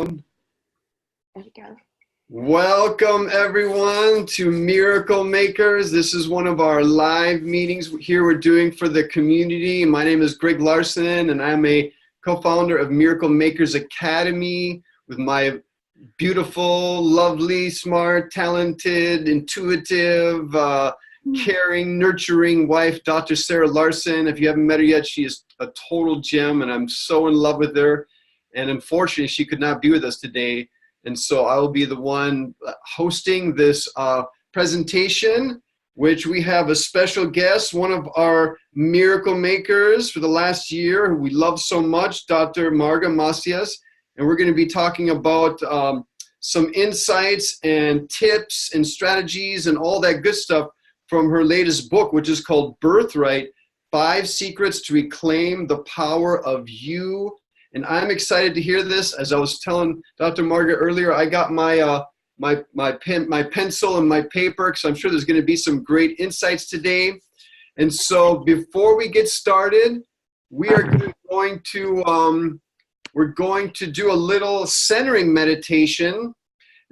There you go. Welcome everyone to Miracle Makers. This is one of our live meetings here we're doing for the community. My name is Greg Larson and I'm a co-founder of Miracle Makers Academy with my beautiful, lovely, smart, talented, intuitive, caring, nurturing wife, Dr. Sarah Larson. If you haven't met her yet, she is a total gem and I'm so in love with her. And unfortunately, she could not be with us today. And so I will be the one hosting this presentation, which we have a special guest, one of our miracle makers for the last year, who we love so much, Dr. Marga Macias. And we're going to be talking about some insights and tips and strategies and all that good stuff from her latest book, which is called Birthright, 5 Secrets to Reclaim the Power of You. And I'm excited to hear this. As I was telling Dr. Margaret earlier, I got my my pencil and my paper because I'm sure there's going to be some great insights today. And so before we get started, we are going to we're going to do a little centering meditation.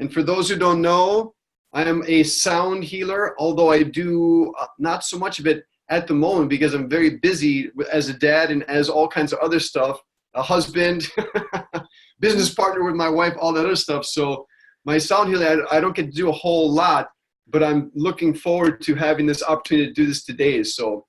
And for those who don't know, I am a sound healer, although I do not so much of it at the moment because I'm very busy as a dad and as all kinds of other stuff. A husband, business partner with my wife, all that other stuff. So my sound healing, I don't get to do a whole lot, but I'm looking forward to having this opportunity to do this today. So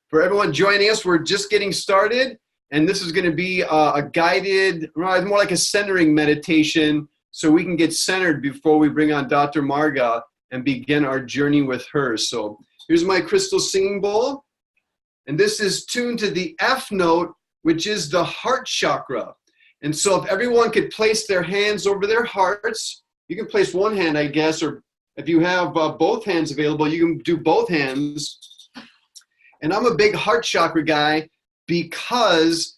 for everyone joining us, we're just getting started. And this is going to be a guided, more like a centering meditation so we can get centered before we bring on Dr. Marga and begin our journey with her. So here's my crystal singing bowl. And this is tuned to the F note, which is the heart chakra. And so if everyone could place their hands over their hearts, you can place one hand, I guess, or if you have both hands available, you can do both hands. And I'm a big heart chakra guy because,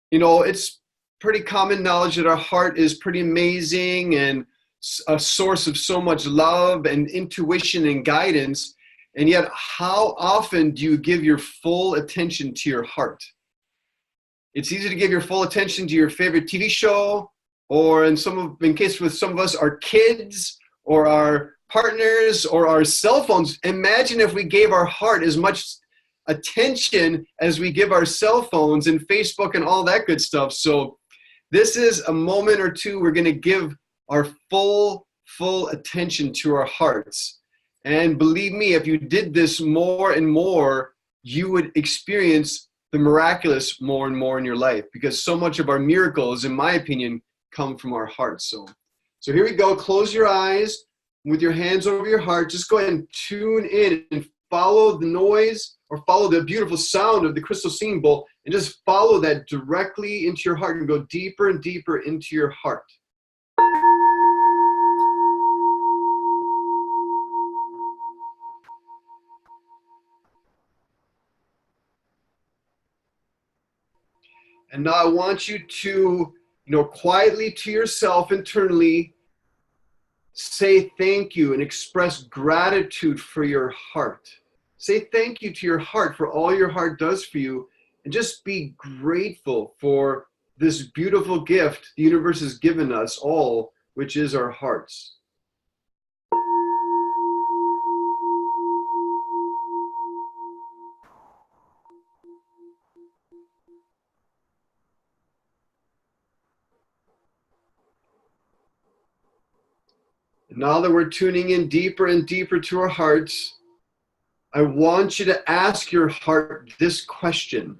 you know, it's pretty common knowledge that our heart is pretty amazing and a source of so much love and intuition and guidance. And yet, how often do you give your full attention to your heart? It's easy to give your full attention to your favorite TV show, or in case with some of us, our kids or our partners or our cell phones. Imagine if we gave our heart as much attention as we give our cell phones and Facebook and all that good stuff. So this is a moment or two we're going to give our full attention to our hearts. And believe me, if you did this more and more, you would experience the miraculous more and more in your life, because so much of our miracles, in my opinion, come from our hearts. So here we go. Close your eyes with your hands over your heart. Just go ahead and tune in and follow the noise or follow the beautiful sound of the crystal singing bowl and just follow that directly into your heart and go deeper and deeper into your heart. And now I want you to, quietly to yourself internally, say thank you and express gratitude for your heart. Say thank you to your heart for all your heart does for you, and just be grateful for this beautiful gift the universe has given us all, which is our hearts. Now that we're tuning in deeper and deeper to our hearts, I want you to ask your heart this question.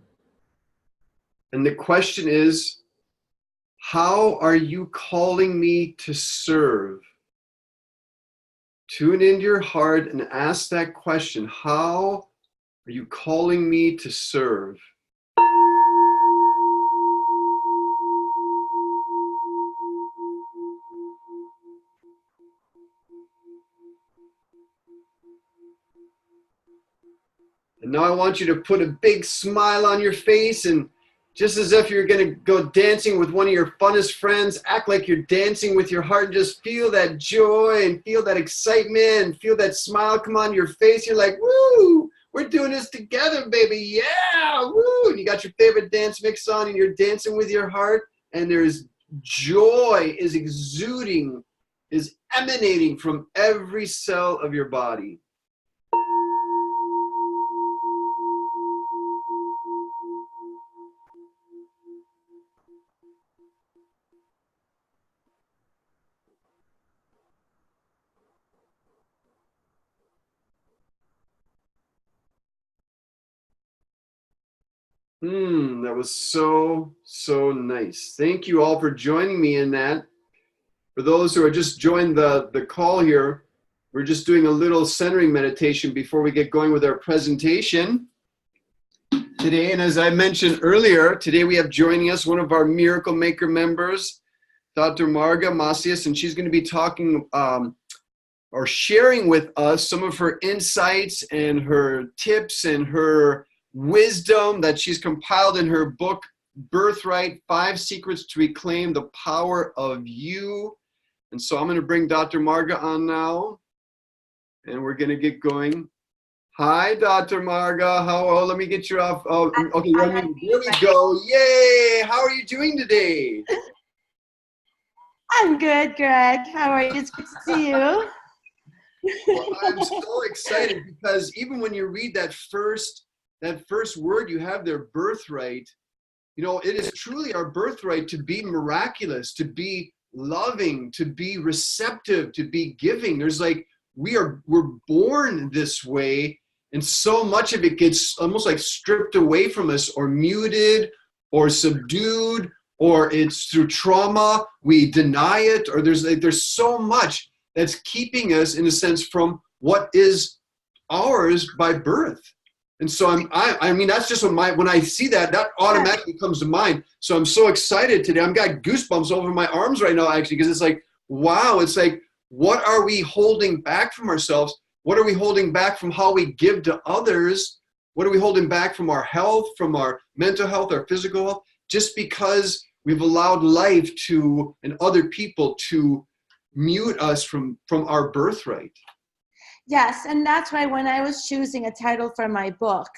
And the question is, how are you calling me to serve? Tune into your heart and ask that question. How are you calling me to serve? And now I want you to put a big smile on your face, and just as if you're going to go dancing with one of your funnest friends, act like you're dancing with your heart and just feel that joy and feel that excitement and feel that smile come on your face. You're like, woo, we're doing this together, baby. Yeah, woo. And you got your favorite dance mix on and you're dancing with your heart, and there's joy is exuding, is emanating from every cell of your body. That was so nice. Thank you all for joining me in that. For those who are just joined the call here, we're just doing a little centering meditation before we get going with our presentation today. And as I mentioned earlier, today we have joining us one of our Miracle Maker members, Dr. Marga Macias, and she's going to be talking or sharing with us some of her insights and her tips and her wisdom that she's compiled in her book, Birthright, 5 Secrets to Reclaim the Power of You. And so I'm going to bring Dr. Marga on now, and we're going to get going. Hi, Dr. Marga. Let me get you off. Oh, okay, there we go. Yay! How are you doing today? I'm good, Greg. How are you? It's good to see you. Well, I'm so excited because even when you read that first word you have there, birthright, you know, it is truly our birthright to be miraculous, to be loving, to be receptive, to be giving. There's like, we're born this way, and so much of it gets almost like stripped away from us or muted or subdued, or it's through trauma, we deny it, or there's so much that's keeping us, in a sense, from what is ours by birth. And so I mean, that's just when I see that automatically comes to mind. So I'm so excited today. I've got goosebumps over my arms right now, actually, because it's like, wow, it's like, what are we holding back from ourselves? What are we holding back from how we give to others? What are we holding back from our health, from our mental health, our physical health, just because we've allowed life and other people to mute us from our birthright? Yes, and that's why when I was choosing a title for my book,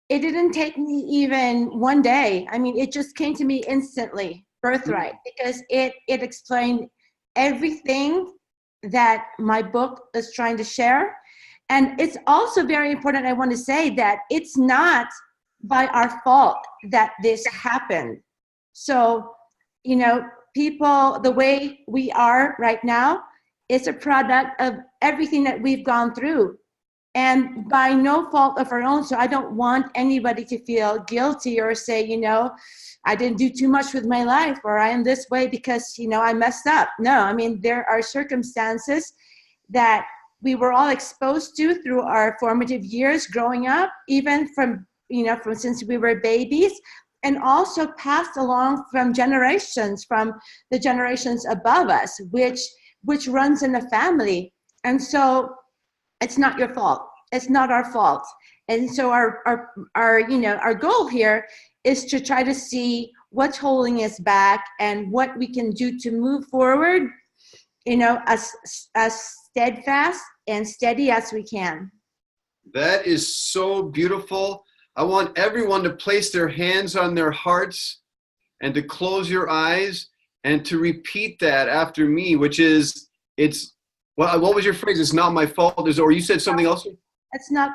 it didn't take me even one day. I mean, it just came to me instantly, Birthright, because it explained everything that my book is trying to share. And it's also very important, I want to say, that it's not by our fault that this happened. So, you know, people, the way we are right now, is a product of everything that we've gone through, and by no fault of our own. So I don't want anybody to feel guilty or say, you know, I didn't do too much with my life, or I am this way because, you know, I messed up. No, I mean, there are circumstances that we were all exposed to through our formative years growing up, even from since we were babies, and also passed along from the generations above us, which runs in the family. And so it's not your fault. It's not our fault. And so our goal here is to try to see what's holding us back and what we can do to move forward, you know, as steadfast and steady as we can. That is so beautiful. I want everyone to place their hands on their hearts and to close your eyes and to repeat that after me, which is, what was your phrase? It's not my fault. Or you said something else? It's not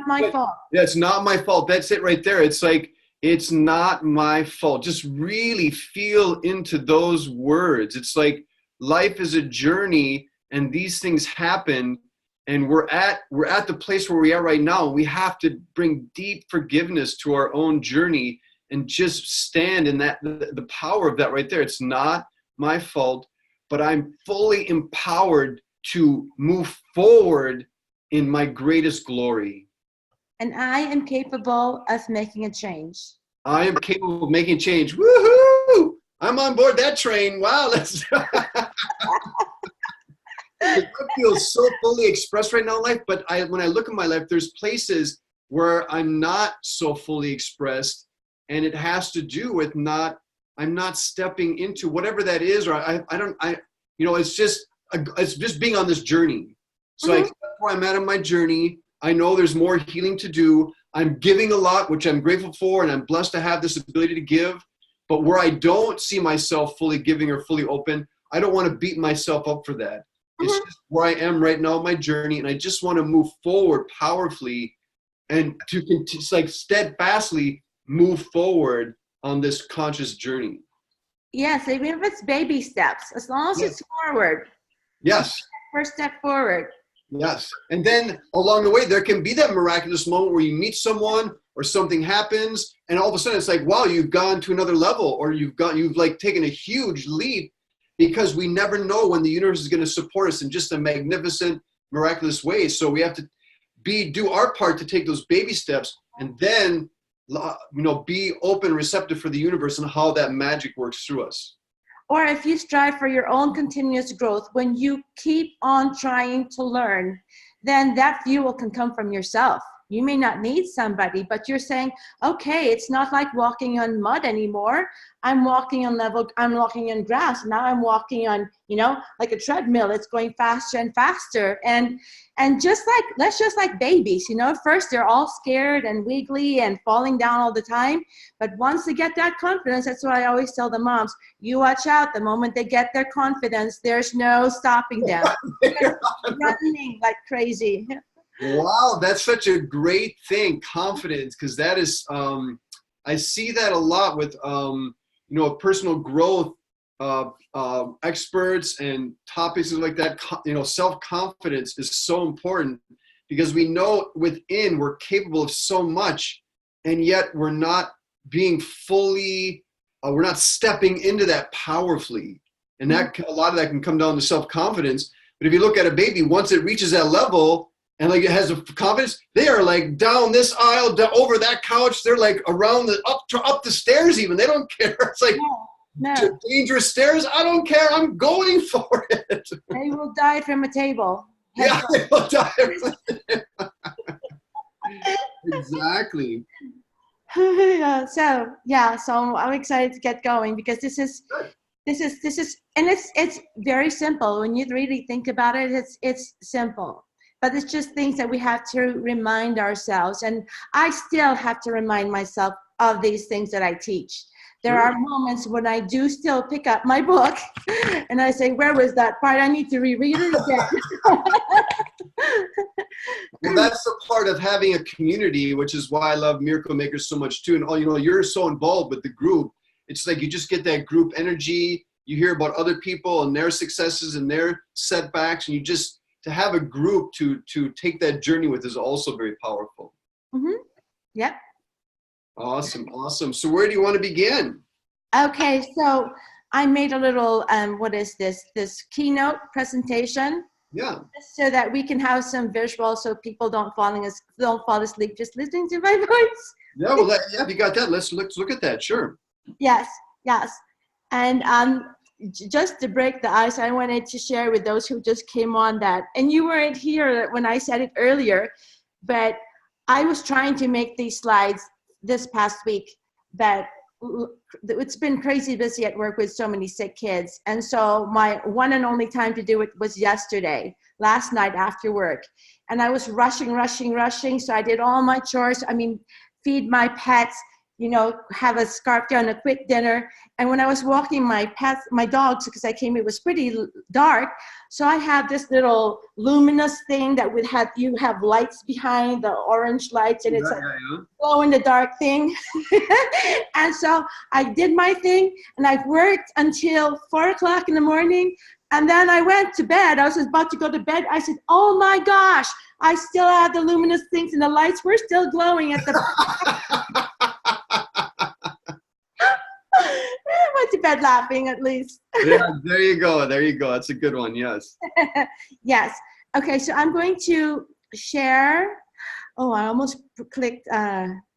my fault. Yeah, it's not my fault. That's it right there. It's like, it's not my fault. Just really feel into those words. It's like life is a journey, and these things happen, and we're at the place where we are right now. We have to bring deep forgiveness to our own journey and just stand in that, the power of that right there. It's not my fault, but I'm fully empowered to move forward in my greatest glory. And I am capable of making a change. I am capable of making change. Woohoo! I'm on board that train. Wow, that's it feels so fully expressed right now in life, but when I look at my life, there's places where I'm not so fully expressed, and it has to do with I'm not stepping into whatever that is, or it's just being on this journey. So I accept where I'm at on my journey. I know there's more healing to do. I'm giving a lot, which I'm grateful for, and I'm blessed to have this ability to give. But where I don't see myself fully giving or fully open, I don't want to beat myself up for that. It's just where I am right now in my journey, and I just want to move forward powerfully and to like steadfastly move forward on this conscious journey. Yes, even if it's baby steps, as long as it's forward. Yes. First step forward. Yes. And then along the way, there can be that miraculous moment where you meet someone or something happens, and all of a sudden it's like, wow, you've gone to another level, or you've like taken a huge leap, because we never know when the universe is going to support us in just a magnificent, miraculous way. So we have to do our part to take those baby steps, and then, be open, receptive for the universe and how that magic works through us. Or if you strive for your own continuous growth, when you keep on trying to learn, then that fuel can come from yourself. You may not need somebody, but you're saying, okay, it's not like walking on mud anymore. I'm walking on level, I'm walking on grass. Now I'm walking on, like a treadmill. It's going faster and faster. And let's just like babies, first they're all scared and wiggly and falling down all the time. But once they get that confidence, that's what I always tell the moms, you watch out. The moment they get their confidence, there's no stopping them. They're running like crazy. Wow, that's such a great thing, confidence, because that is, I see that a lot with, personal growth experts and topics like that. Self-confidence is so important, because we know within we're capable of so much, and yet we're not being fully, we're not stepping into that powerfully. And that a lot of that can come down to self-confidence. But if you look at a baby, once it reaches that level, and like it has a confidence, they are like down this aisle, over that couch. They're like around up the stairs even. They don't care. It's like dangerous stairs. I don't care. I'm going for it. They will die from a table. Yeah, they will die. Exactly. So I'm excited to get going, because this is, and it's very simple. When you really think about it, it's simple. But it's just things that we have to remind ourselves. And I still have to remind myself of these things that I teach. There are moments when I do still pick up my book and I say, where was that part? I need to reread it again. Well, that's the part of having a community, which is why I love Miracle Makers so much too. And you're so involved with the group. It's like you just get that group energy. You hear about other people and their successes and their setbacks, and to have a group to take that journey with is also very powerful. Mm-hmm. Yep. Awesome. So where do you want to begin? Okay, so I made a little, this keynote presentation. Yeah. So that we can have some visuals, so people don't fall asleep just listening to my voice. Yeah, well, you got that. Let's look at that. Sure. Yes. And just to break the ice, I wanted to share with those who just came on that, and you weren't here when I said it earlier, but I was trying to make these slides this past week, but it's been crazy busy at work with so many sick kids. And so my one and only time to do it was last night after work. And I was rushing. So I did all my chores. Feed my pets, have a scarf down, a quick dinner. And when I was walking my dogs, because it was pretty dark. So I have this little luminous thing that you have lights behind, the orange lights, and it's a glow in the dark thing. And so I did my thing, and I worked until 4:00 in the morning. And then I went to bed. I was about to go to bed. I said, oh my gosh, I still had the luminous things and the lights were still glowing at the I went to bed laughing at least. Yeah, there you go. That's a good one. Yes. Yes. Okay, so I'm going to share. Oh, I almost clicked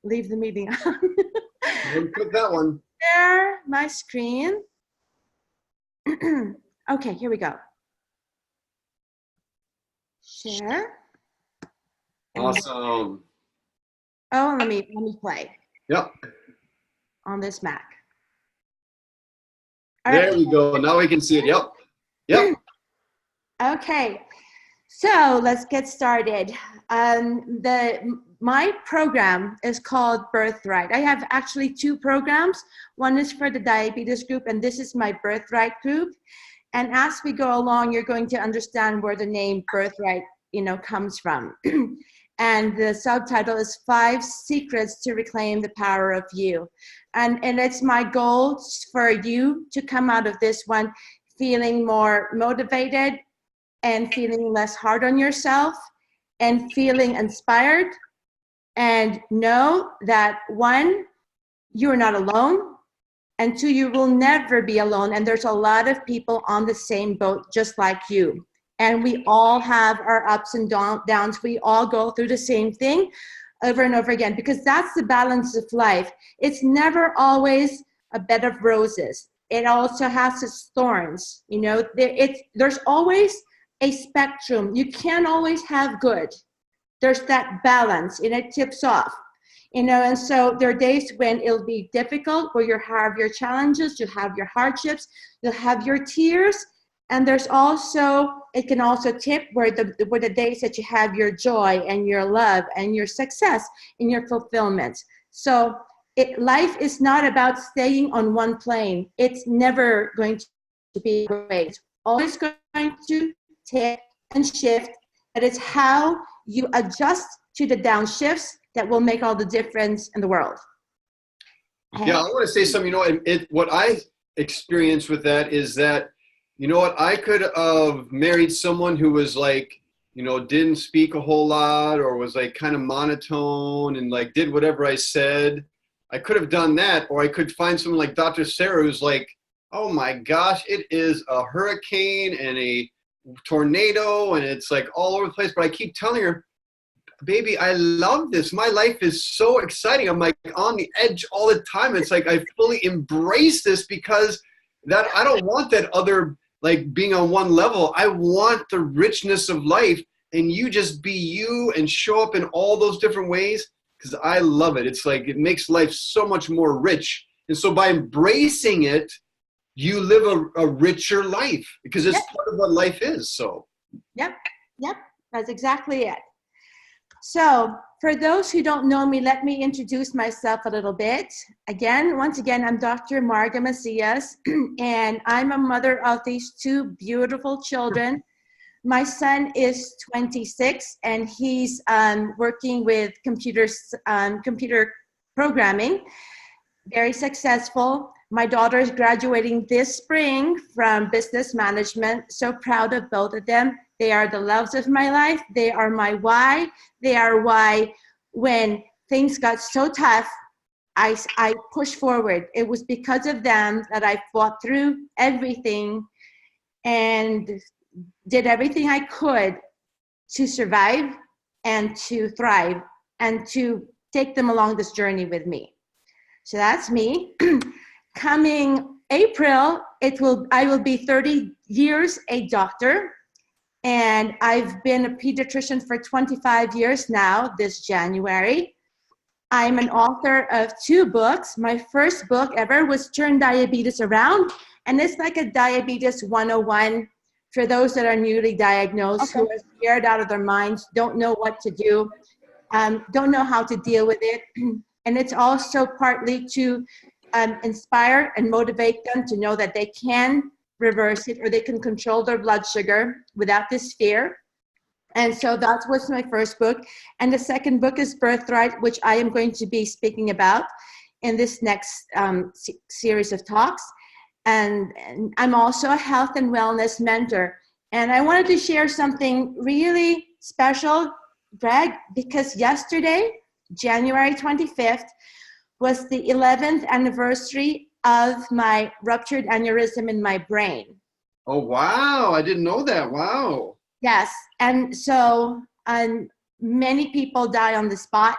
leave the meeting. Don't click that one. Share my screen. Okay, here we go. Share. Awesome. Oh, let me play. Yep. On this Mac. There we go. Now we can see it. Yep. Okay. So let's get started. my program is called Birthright. I have actually two programs. One is for the diabetes group, and this is my Birthright group. And as we go along, you're going to understand where the name Birthright, comes from. And the subtitle is 5 Secrets to Reclaim the Power of You. And it's my goal for you to come out of this one feeling more motivated and feeling less hard on yourself and feeling inspired, and know that 1, you're not alone, and 2, you will never be alone. And there's a lot of people on the same boat just like you. And we all have our ups and downs. We all go through the same thing over and over again, because that's the balance of life. It's never always a bed of roses. It also has its thorns. There's always a spectrum. You can't always have good. There's that balance, and it tips off. And so there are days when it'll be difficult, where you have your challenges, you have your hardships, you'll have your tears. And there's also, it can also tip where the days that you have your joy and your love and your success and your fulfillment. So life is not about staying on one plane. It's never going to be great. It's always going to tip and shift. But it's how you adjust to the downshifts that will make all the difference in the world. Yeah, I want to say something. What I experienced with that is that, I could have married someone who was like, didn't speak a whole lot, or was like kind of monotone and like did whatever I said. I could have done that, or I could find someone like Dr. Sarah who's like, oh my gosh, it is a hurricane and a tornado and it's like all over the place. But I keep telling her, baby, I love this. My life is so exciting. I'm like on the edge all the time. It's like I fully embrace this, because that I don't want that other, like being on one level. I want the richness of life, and you just be you and show up in all those different ways, because I love it. It's like it makes life so much more rich. And so by embracing it, you live a richer life, because it's part of what life is. So Yep, that's exactly it. So for those who don't know me, let me introduce myself a little bit. Once again, I'm Dr. Marga Macias, and I'm a mother of these 2 beautiful children. My son is 26, and he's working with computer programming, very successful. My daughter is graduating this spring from business management. So proud of both of them. They are the loves of my life. They are my why. They are why when things got so tough, I pushed forward. It was because of them that I fought through everything and did everything I could to survive and to thrive and to take them along this journey with me. So that's me. Coming April, I will be 30 years a doctor. And I've been a pediatrician for 25 years now, this January. I'm an author of 2 books. My first book ever was Turn Diabetes Around. And it's like a diabetes 101 for those that are newly diagnosed, who are scared out of their minds, don't know what to do, don't know how to deal with it. And it's also partly to inspire and motivate them to know that they can reverse it, or they can control their blood sugar without this fear. And so that was my first book. And the second book is Birthright, which I am going to be speaking about in this next series of talks. And I'm also a health and wellness mentor. And I wanted to share something really special, Greg, because yesterday, January 25th, was the 11th anniversary of my ruptured aneurysm in my brain. Oh, wow. I didn't know that. Wow. Yes. And so many people die on the spot.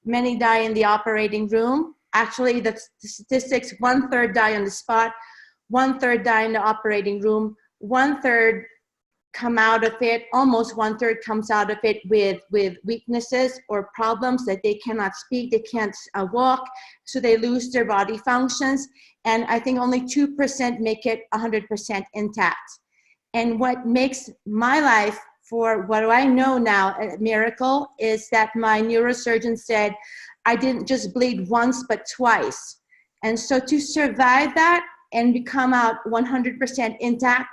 Many die in the operating room. Actually, the statistics, 1/3 die on the spot, 1/3 die in the operating room, 1/3 come out of it, almost 1/3 comes out of it with weaknesses or problems that they cannot speak, they can't walk, so they lose their body functions. And I think only 2% make it 100% intact. And what makes my life for what do I know now, a miracle, is that my neurosurgeon said I didn't just bleed once, but twice. And so to survive that and come out 100% intact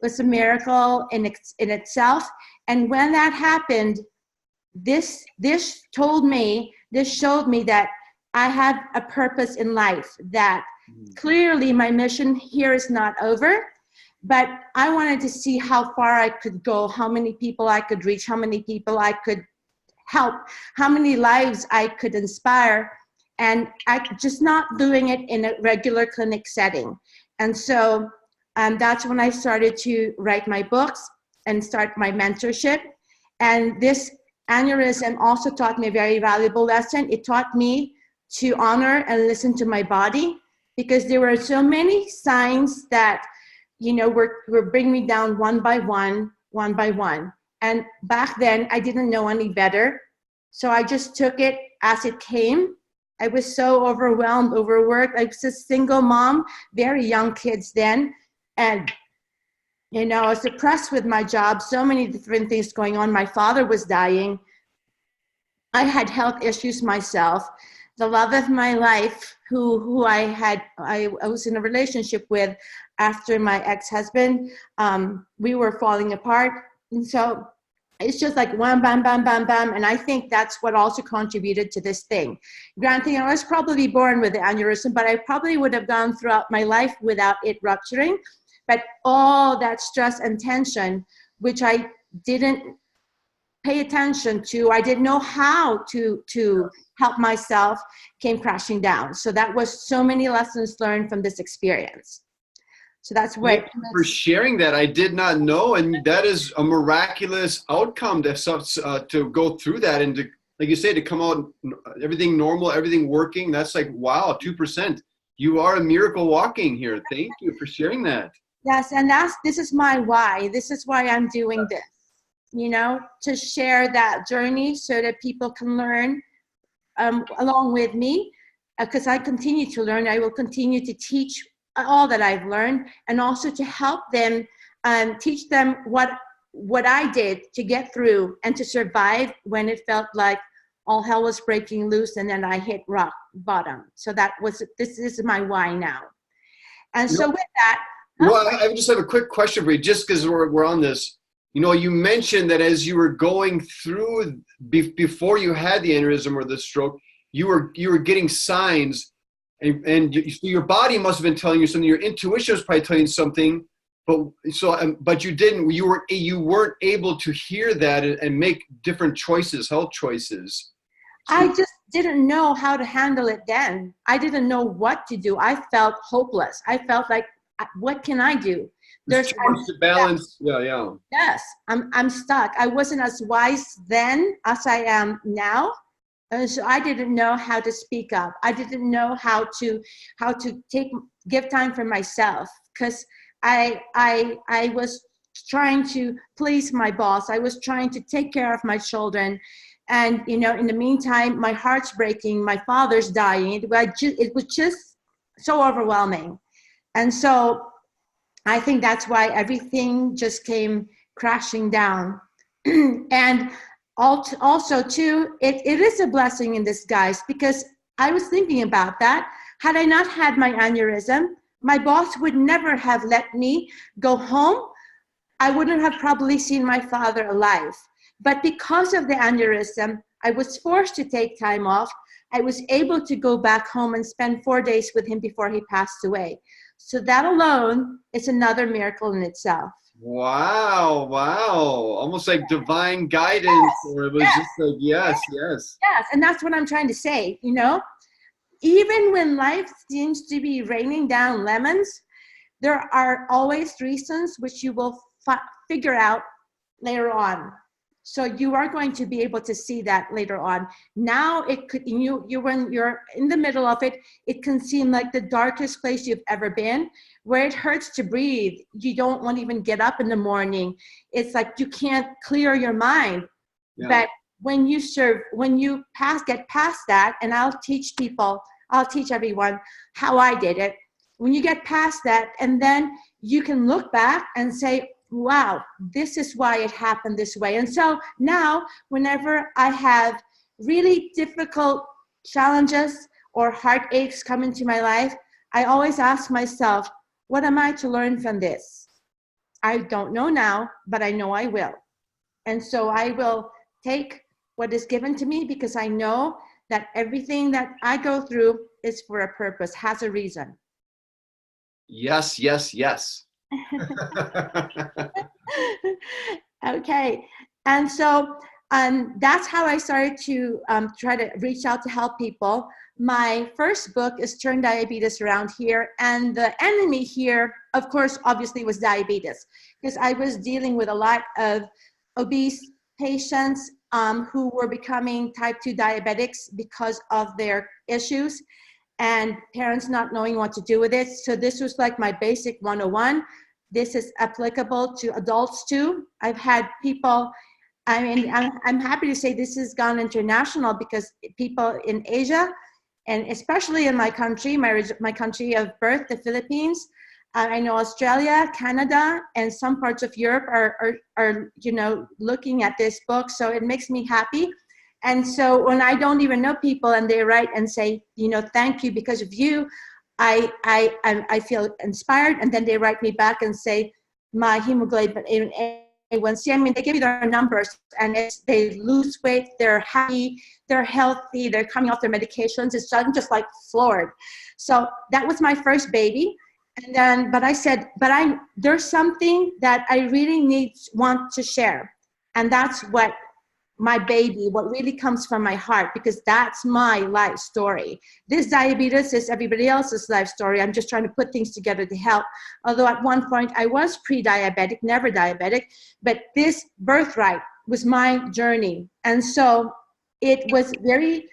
was a miracle in itself. And when that happened, this showed me that I have a purpose in life, that clearly my mission here is not over, but I wanted to see how far I could go, how many people I could reach, how many people I could help, how many lives I could inspire, and I just not doing it in a regular clinic setting. And so that's when I started to write my books and start my mentorship. And this aneurysm also taught me a very valuable lesson. It taught me to honor and listen to my body, because there were so many signs that, you know, were bringing me down one by one. And back then I didn't know any better. So I just took it as it came. I was so overwhelmed, overworked. I was a single mom, very young kids then. And, you know, I was depressed with my job, so many different things going on. My father was dying. I had health issues myself. The love of my life, who I was in a relationship with after my ex-husband, we were falling apart. And so it's just like wham, bam, bam, bam, bam. And I think that's what also contributed to this thing. Granted, I was probably born with the aneurysm, but I probably would have gone throughout my life without it rupturing. But all that stress and tension, which I didn't pay attention to, I didn't know how to help myself, came crashing down. So that was so many lessons learned from this experience. So that's what. Thank you for sharing that. I did not know, and that is a miraculous outcome to go through that, and to, like you say, to come out everything normal, everything working. That's like, wow, 2%. You are a miracle walking here. Thank you for sharing that. Yes, and this is my why. This is why I'm doing this. You know, to share that journey so that people can learn along with me, because I continue to learn. I will continue to teach all that I've learned, and also to help them, teach them what I did to get through and to survive when it felt like all hell was breaking loose and then I hit rock bottom. So this is my why now. And so with that. Well, I just have a quick question for you, just because we're on this. You know, you mentioned that as you were going through, before you had the aneurysm or the stroke, you were getting signs, and your body must have been telling you something. Your intuition was probably telling you something, but you didn't. You weren't able to hear that and make different choices, health choices. So, I just didn't know how to handle it then. I didn't know what to do. I felt hopeless. I felt like, what can I do? There's too much to balance. Yeah. Yes, I'm stuck. I wasn't as wise then as I am now. And so I didn't know how to speak up. I didn't know how to give time for myself, because I was trying to please my boss. I was trying to take care of my children. And, you know, in the meantime, my heart's breaking, my father's dying. It was just so overwhelming. And so I think that's why everything just came crashing down. And also too, it is a blessing in disguise, because I was thinking about that. Had I not had my aneurysm, my boss would never have let me go home. I wouldn't have probably seen my father alive. But because of the aneurysm, I was forced to take time off. I was able to go back home and spend 4 days with him before he passed away. So that alone is another miracle in itself. Wow. Almost like divine guidance. Or it was just like, yes. Yes, and that's what I'm trying to say, you know. Even when life seems to be raining down lemons, there are always reasons which you will figure out later on. So you are going to be able to see that later on. Now it could, when you're in the middle of it, it can seem like the darkest place you've ever been, where it hurts to breathe. You don't want to even get up in the morning. It's like you can't clear your mind. Yeah. But when you get past that, and I'll teach everyone how I did it. When you get past that, and then you can look back and say, wow, this is why it happened this way. And so now, whenever I have really difficult challenges or heartaches come into my life, I always ask myself, what am I to learn from this? I don't know now, but I know I will. And so I will take what is given to me, because I know that everything that I go through is for a purpose, has a reason. Yes, yes, yes. Okay. And so that's how I started to try to reach out to help people. My first book is Turn Diabetes Around Here. And the enemy here, of course, obviously was diabetes, because I was dealing with a lot of obese patients who were becoming type 2 diabetics because of their issues, and parents not knowing what to do with it. So this was like my basic 101. This is applicable to adults too. I've had people, I mean, I'm happy to say this has gone international, because people in Asia, and especially in my country, my country of birth, the Philippines, I know Australia, Canada, and some parts of Europe are you know, looking at this book. So it makes me happy. And so when I don't even know people and they write and say, you know, thank you, because of you, I feel inspired. And then they write me back and say, my hemoglobin A1C, I mean, they give me their numbers, and they lose weight, they're happy, they're healthy, they're coming off their medications. It's I'm just like floored. So that was my first baby. And then, but I said, there's something that I really want to share. And that's what my baby, what really comes from my heart, because that's my life story. This diabetes is everybody else's life story. I'm just trying to put things together to help. Although at one point I was pre-diabetic, never diabetic, but this birthright was my journey. And so it was very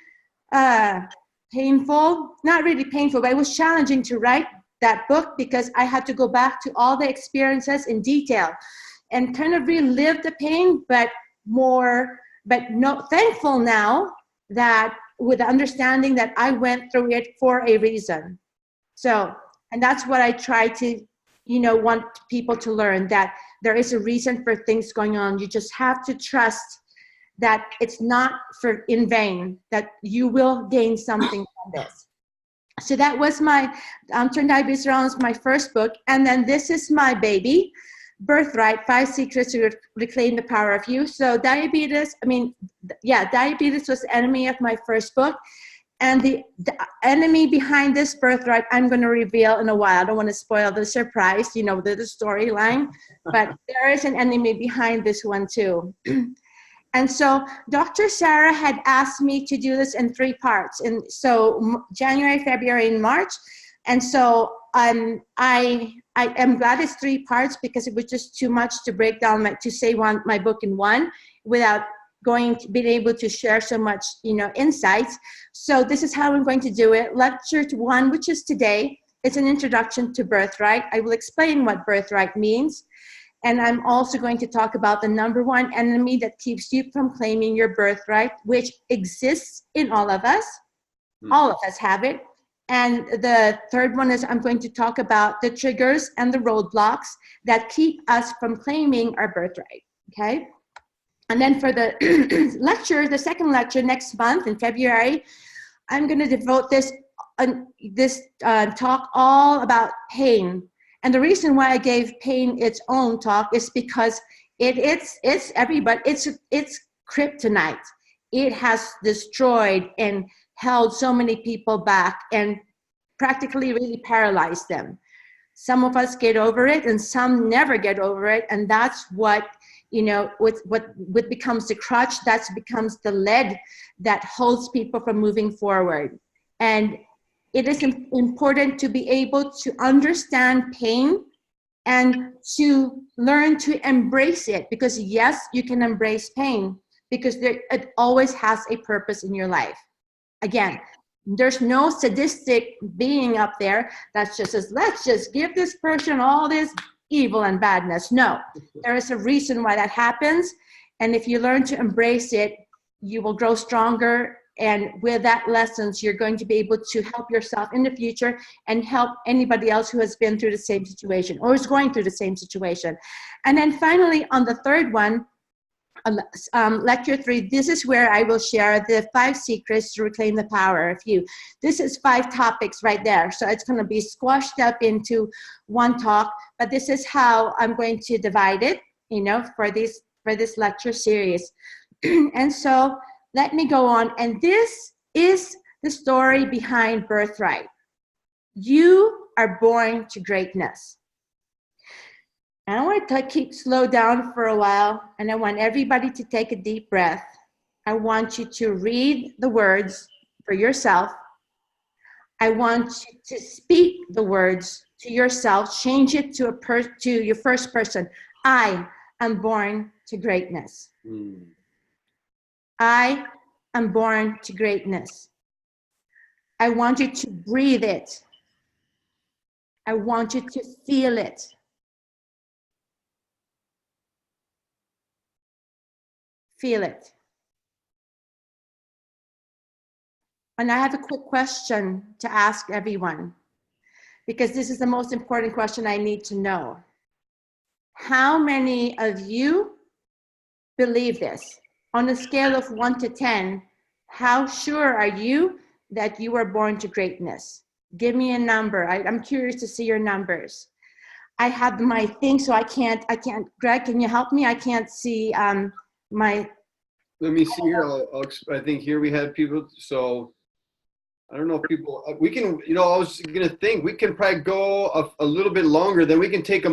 painful, not really painful, but it was challenging to write that book, because I had to go back to all the experiences in detail and kind of relive the pain, but thankful now that with the understanding that I went through it for a reason. So, and that's what I try to, you know, want people to learn, that there is a reason for things going on. You just have to trust that it's not in vain, that you will gain something from this. So that was my Turn Diabetes Around, my first book. And then this is my baby, Birthright, 5 Secrets to Reclaim the Power of You. So diabetes was the enemy of my first book. And the enemy behind this birthright, I'm going to reveal in a while. I don't want to spoil the surprise, you know, the storyline. But there is an enemy behind this one too. And so Dr. Sarah had asked me to do this in 3 parts. And so January, February, and March. And so I am glad it's 3 parts, because it was just too much to break down to say my book in one without being able to share so much, you know, insights. So this is how I'm going to do it. Lecture 1, which is today, it's an introduction to birthright. I will explain what birthright means. And I'm also going to talk about the number 1 enemy that keeps you from claiming your birthright, which exists in all of us. All of us have it. And the third one is I'm going to talk about the triggers and the roadblocks that keep us from claiming our birthright, okay? And then for the lecture, the second lecture next month in February, I'm going to devote this talk all about pain. And the reason why I gave pain its own talk is because it's kryptonite. It has destroyed and held so many people back and practically really paralyzed them. Some of us get over it and some never get over it. And that's what, you know, what becomes the crutch, that becomes the lead that holds people from moving forward. And it is important to be able to understand pain and to learn to embrace it, because yes, you can embrace pain, because it always has a purpose in your life. Again, there's no sadistic being up there that just says, let's just give this person all this evil and badness. No, there is a reason why that happens. And if you learn to embrace it, you will grow stronger And with that lessons, you're going to be able to help yourself in the future and help anybody else who has been through the same situation or is going through the same situation. And then finally, on the third one, lecture 3, this is where I will share the 5 secrets to reclaim the power of you. This is 5 topics right there. So it's going to be squashed up into one talk, but this is how I'm going to divide it, you know, for this lecture series. And so let me go on. And this is the story behind Birthright. You are born to greatness. And I want to keep slow down for a while, and I want everybody to take a deep breath. I want you to read the words for yourself. I want you to speak the words to yourself. Change it to your first person. I am born to greatness. I am born to greatness. I want you to breathe it. I want you to feel it. Feel it. And I have a quick question to ask everyone, because this is the most important question I need to know. How many of you believe this? On a scale of 1 to 10, how sure are you that you were born to greatness? Give me a number. I'm curious to see your numbers. I have my thing, so I can't, Greg, can you help me? I can't see my. Let me see here. I think here we had people. So I don't know if people, we can, you know, I was going to think we can probably go a little bit longer, then we can take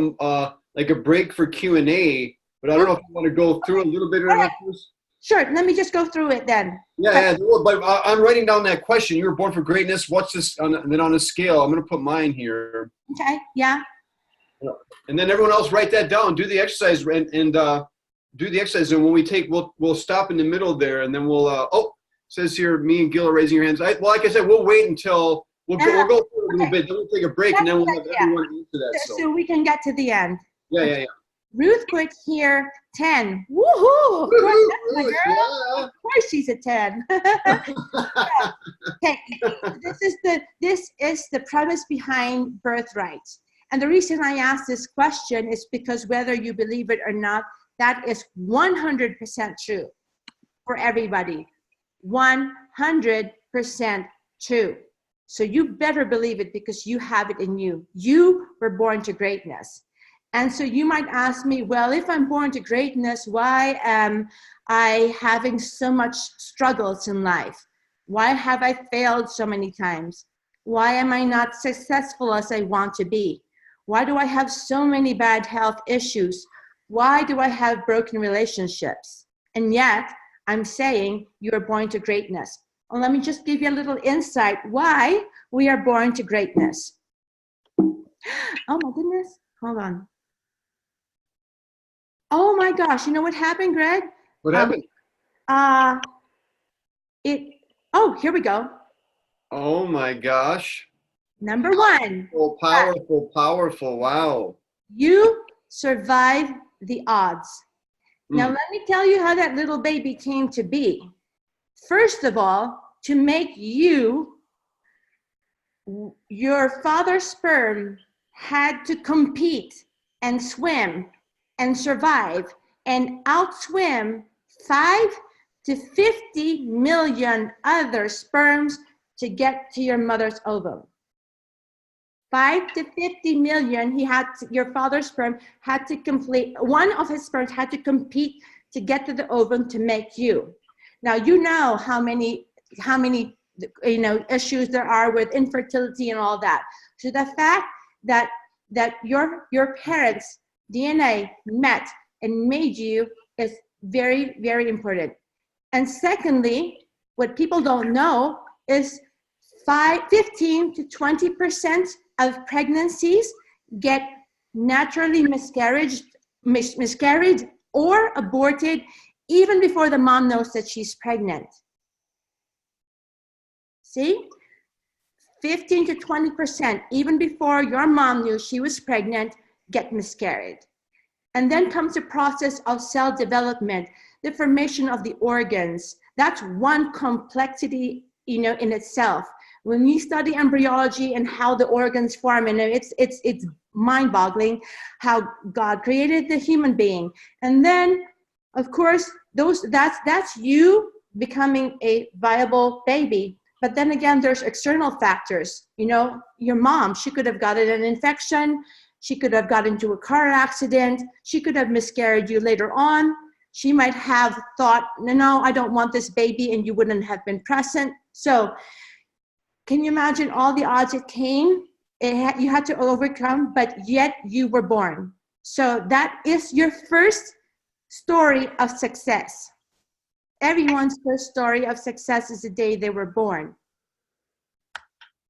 like a break for Q&A, but I don't know if you want to go through a little bit of this. Sure, let me just go through it then. Yeah, but I'm writing down that question. You were born for greatness. What's this? And then on a scale, I'm going to put mine here. Okay, yeah. And then everyone else write that down. Do the exercise and do the exercise. And when we take, we'll stop in the middle there, and then we'll. Oh, says here, me and Gil are raising your hands. Well, like I said, we'll wait until we'll go through a little bit. Then we'll take a break, and then we'll have everyone answer that. So we can get to the end. Yeah. Ruth put here 10. Woohoo! That's my girl. Yeah. Of course she's a 10. Okay. This is the premise behind Birthright. And the reason I ask this question is because whether you believe it or not, that is 100% true for everybody. 100% true. So you better believe it because you have it in you. You were born to greatness. And so you might ask me, well, if I'm born to greatness, why am I having so much struggles in life? Why have I failed so many times? Why am I not successful as I want to be? Why do I have so many bad health issues? Why do I have broken relationships? And yet I'm saying you are born to greatness. Well, let me just give you a little insight why we are born to greatness. Oh my goodness, hold on. Oh my gosh, you know what happened, Greg? What happened? Oh, here we go. Oh my gosh. Number 1. Powerful. Wow. You survive the odds. Now, let me tell you how that little baby came to be. First of all, to make you, your father's sperm had to compete and swim and survive and outswim 5 to 50 million other sperms to get to your mother's ovum. 5 to 50 million, your father's sperm had to complete, one of his sperms had to compete to get to the ovum to make you. Now, you know how many issues there are with infertility and all that. So the fact that your parents' DNA met and made you is very, very important. And secondly, what people don't know is 15 to 20% of pregnancies get naturally miscarried or aborted even before the mom knows that she's pregnant. See? 15 to 20%, even before your mom knew she was pregnant, get miscarried. And then comes the process of cell development. the formation of the organs. That's one complexity, in itself. When we study embryology and how the organs form, and it's mind-boggling how God created the human being. And then, of course, that's you becoming a viable baby. But then again, there's external factors. Your mom, she could have gotten an infection. She could have got into a car accident. She could have miscarried you later on. She might have thought, no, I don't want this baby, and you wouldn't have been present. So can you imagine all the odds it came? You had to overcome, but yet you were born. So that is your first story of success. Everyone's first story of success is the day they were born.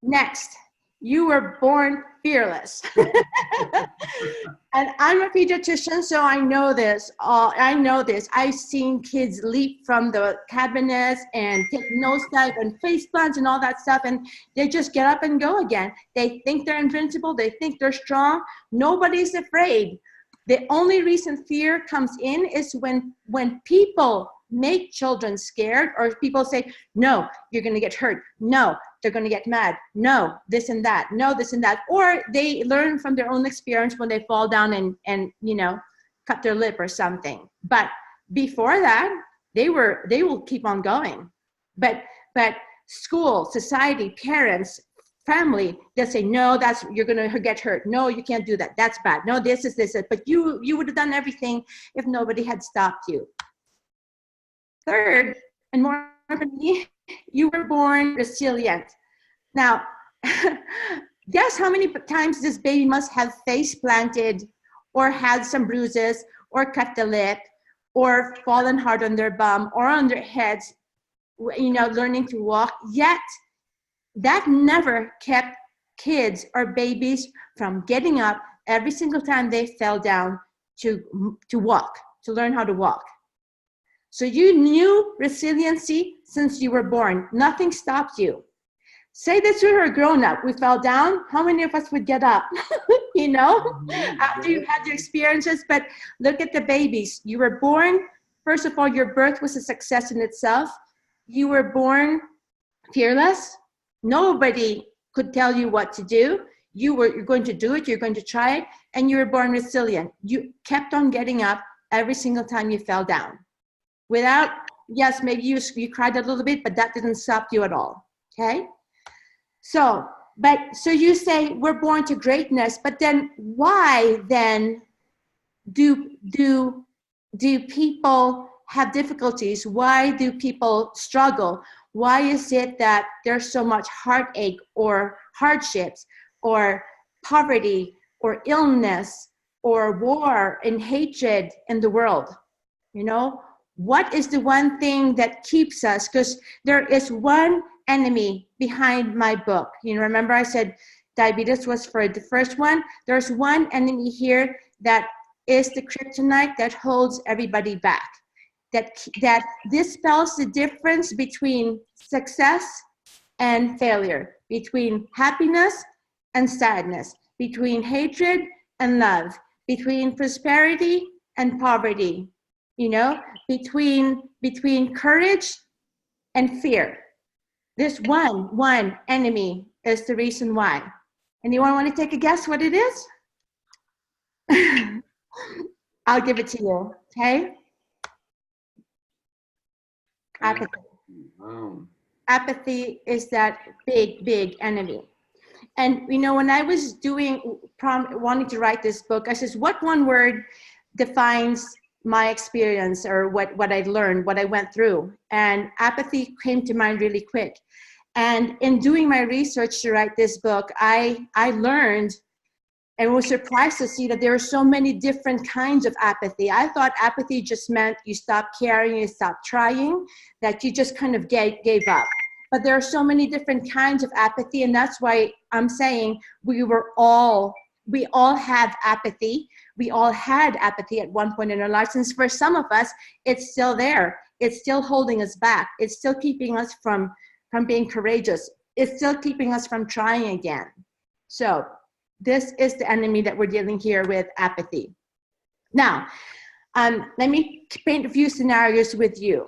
Next, you were born fearless. And I'm a pediatrician, so I know this. I've seen kids leap from the cabinets and take nosedive and face plunge and all that stuff, and they just get up and go again. They think they're invincible. They think they're strong. Nobody's afraid. The only reason fear comes in is when people make children scared, or people say, no, you're going to get hurt. No, they're going to get mad. No, this and that. No, this and that. Or they learn from their own experience when they fall down and cut their lip or something. But before that, they will keep on going. But school, society, parents, family, they'll say, no, you're going to get hurt. No, you can't do that. That's bad. No, this. But you would have done everything if nobody had stopped you. Third, and more importantly, you were born resilient. Now, guess how many times this baby must have face planted, or had some bruises, or cut the lip, or fallen hard on their bum, or on their heads, learning to walk. Yet, that never kept kids or babies from getting up every single time they fell down to walk, to learn how to walk. So you knew resiliency since you were born. Nothing stopped you. Say that you were a grown-up. We fell down. How many of us would get up? After you had your experiences. But look at the babies. You were born. First of all, your birth was a success in itself. You were born fearless. Nobody could tell you what to do. You're going to do it. You're going to try it. And you were born resilient. You kept on getting up every single time you fell down. Yes, maybe you cried a little bit, but that didn't stop you at all, okay? So you say we're born to greatness, but then why then do people have difficulties? Why do people struggle? Why is it that there's so much heartache or hardships or poverty or illness or war and hatred in the world? What is the one thing that keeps us? Because there is one enemy behind my book. Remember I said diabetes was for the first one. There's one enemy here that is the kryptonite that holds everybody back. That dispels the difference between success and failure, between happiness and sadness, between hatred and love, between prosperity and poverty. Between courage and fear. This one enemy is the reason why. Anyone want to take a guess what it is? I'll give it to you, okay? Apathy. Wow. Apathy is that big enemy. And when I was wanting to write this book, I says, what one word defines my experience, or what I learned, what I went through? And apathy came to mind really quick. And in doing my research to write this book, I learned and was surprised to see that there are so many different kinds of apathy. I thought apathy just meant you stopped caring, you stopped trying, that you just kind of gave up. But there are so many different kinds of apathy, and that's why I'm saying we all have apathy. We all had apathy at one point in our lives. And for some of us, it's still there. It's still holding us back. It's still keeping us from being courageous. It's still keeping us from trying again. So this is the enemy that we're dealing here with, apathy. Now, Let me paint a few scenarios with you.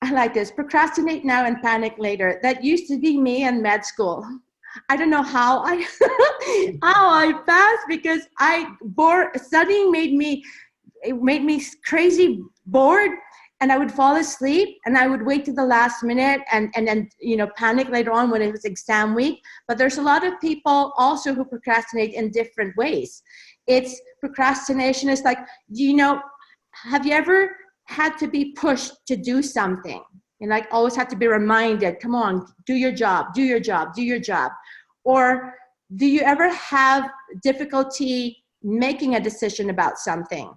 I like this. Procrastinate now and panic later. That used to be me in med school. I don't know how I passed, because studying made me crazy bored, and I would fall asleep and I would wait to the last minute and then, panic later on when it was exam week. But there's a lot of people also who procrastinate in different ways. Procrastination is like, have you ever had to be pushed to do something? And like always had to be reminded, come on, do your job, do your job, do your job. Or do you ever have difficulty making a decision about something?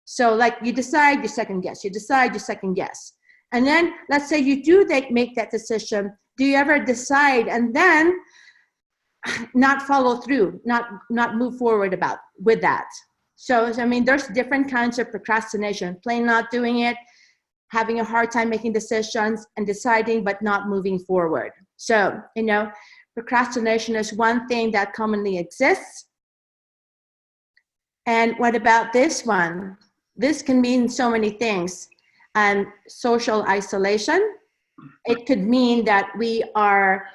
So like you decide, you second guess, you decide, you second guess. And then let's say you do make that decision. Do you ever decide and then not follow through, not move forward with that? So, I mean, there's different kinds of procrastination, plain not doing it, having a hard time making decisions, and deciding but not moving forward. So, procrastination is one thing that commonly exists. And what about this one? This can mean so many things. Social isolation. It could mean that we are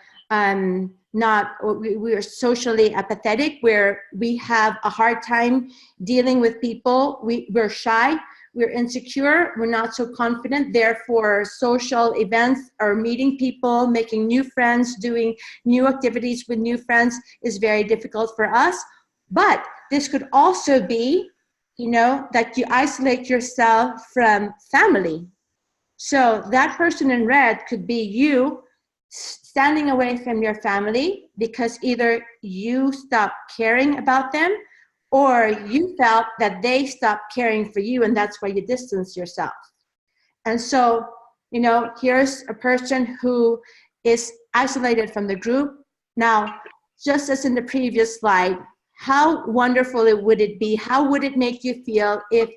we are socially apathetic, where we have a hard time dealing with people. We're shy, we're insecure, we're not so confident. Therefore, social events or meeting people, making new friends, doing new activities with new friends is very difficult for us. But this could also be, that you isolate yourself from family. So that person in red could be you standing away from your family because either you stopped caring about them or you felt that they stopped caring for you, and that's why you distance yourself. And so, here's a person who is isolated from the group. Now, just as in the previous slide, how wonderful would it be? How would it make you feel if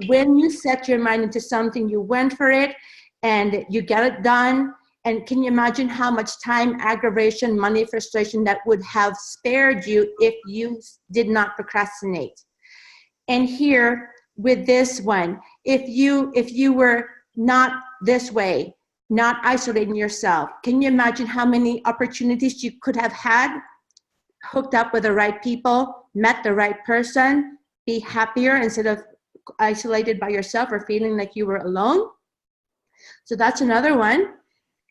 when you set your mind into something, you went for it and you get it done? And can you imagine how much time, aggravation, money, frustration that would have spared you if you did not procrastinate? And here with this one, if you were not this way, not isolating yourself, can you imagine how many opportunities you could have had? Hooked up with the right people, met the right person, be happier instead of isolated by yourself or feeling like you were alone. So that's another one.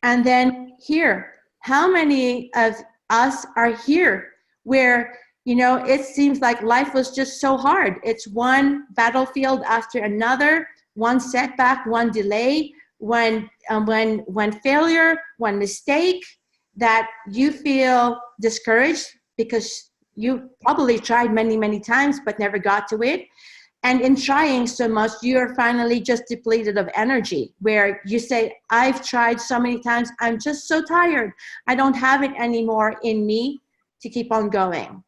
And then here, how many of us are here where, it seems like life was just so hard. It's one battlefield after another, one setback, one delay, one failure, one mistake, that you feel discouraged because you probably tried many, many times but never got to it. And in trying so much, you're finally just depleted of energy, where you say, I've tried so many times, I'm just so tired. I don't have it anymore in me to keep on going.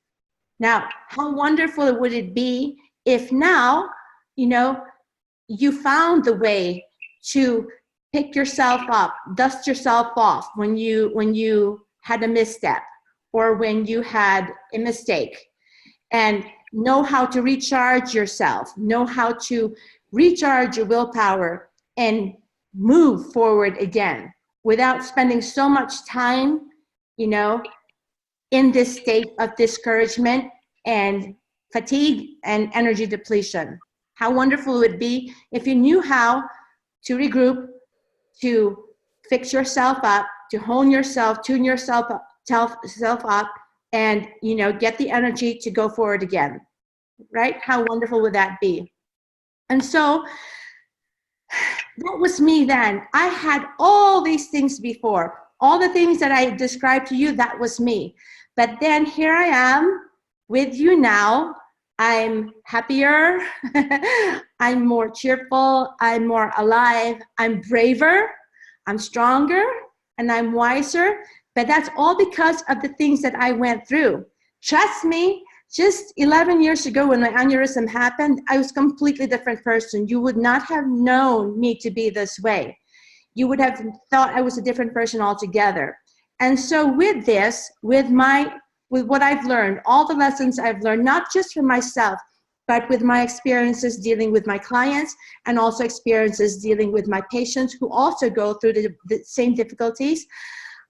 Now, how wonderful would it be if now, you found the way to pick yourself up, dust yourself off when you had a misstep or when you had a mistake, and know how to recharge yourself, know how to recharge your willpower and move forward again without spending so much time, in this state of discouragement and fatigue and energy depletion. How wonderful it would be if you knew how to regroup, to fix yourself up, to hone yourself, tune yourself up, and get the energy to go forward again, right? How wonderful would that be? And so that was me then. I had all these things before, all the things that I described to you, that was me. But then here I am with you now. I'm happier, I'm more cheerful, I'm more alive, I'm braver, I'm stronger, and I'm wiser. But that's all because of the things that I went through. Trust me, just 11 years ago when my aneurysm happened, I was a completely different person. You would not have known me to be this way. You would have thought I was a different person altogether. And so with this, with what I've learned, all the lessons I've learned, not just for myself, but with my experiences dealing with my clients and also experiences dealing with my patients who also go through the same difficulties,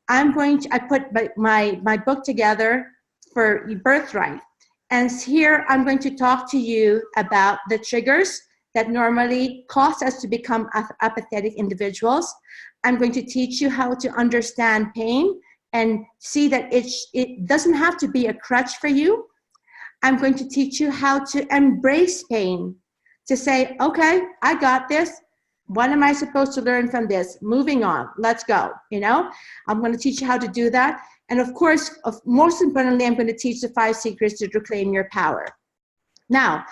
I put my book together for Birthright. And here I'm going to talk to you about the triggers that normally cause us to become apathetic individuals. I'm going to teach you how to understand pain and see that it doesn't have to be a crutch for you. I'm going to teach you how to embrace pain, to say, okay, I got this. What am I supposed to learn from this? Moving on, let's go, I'm going to teach you how to do that. And of course, most importantly, I'm going to teach the 5 secrets to reclaim your power. Now,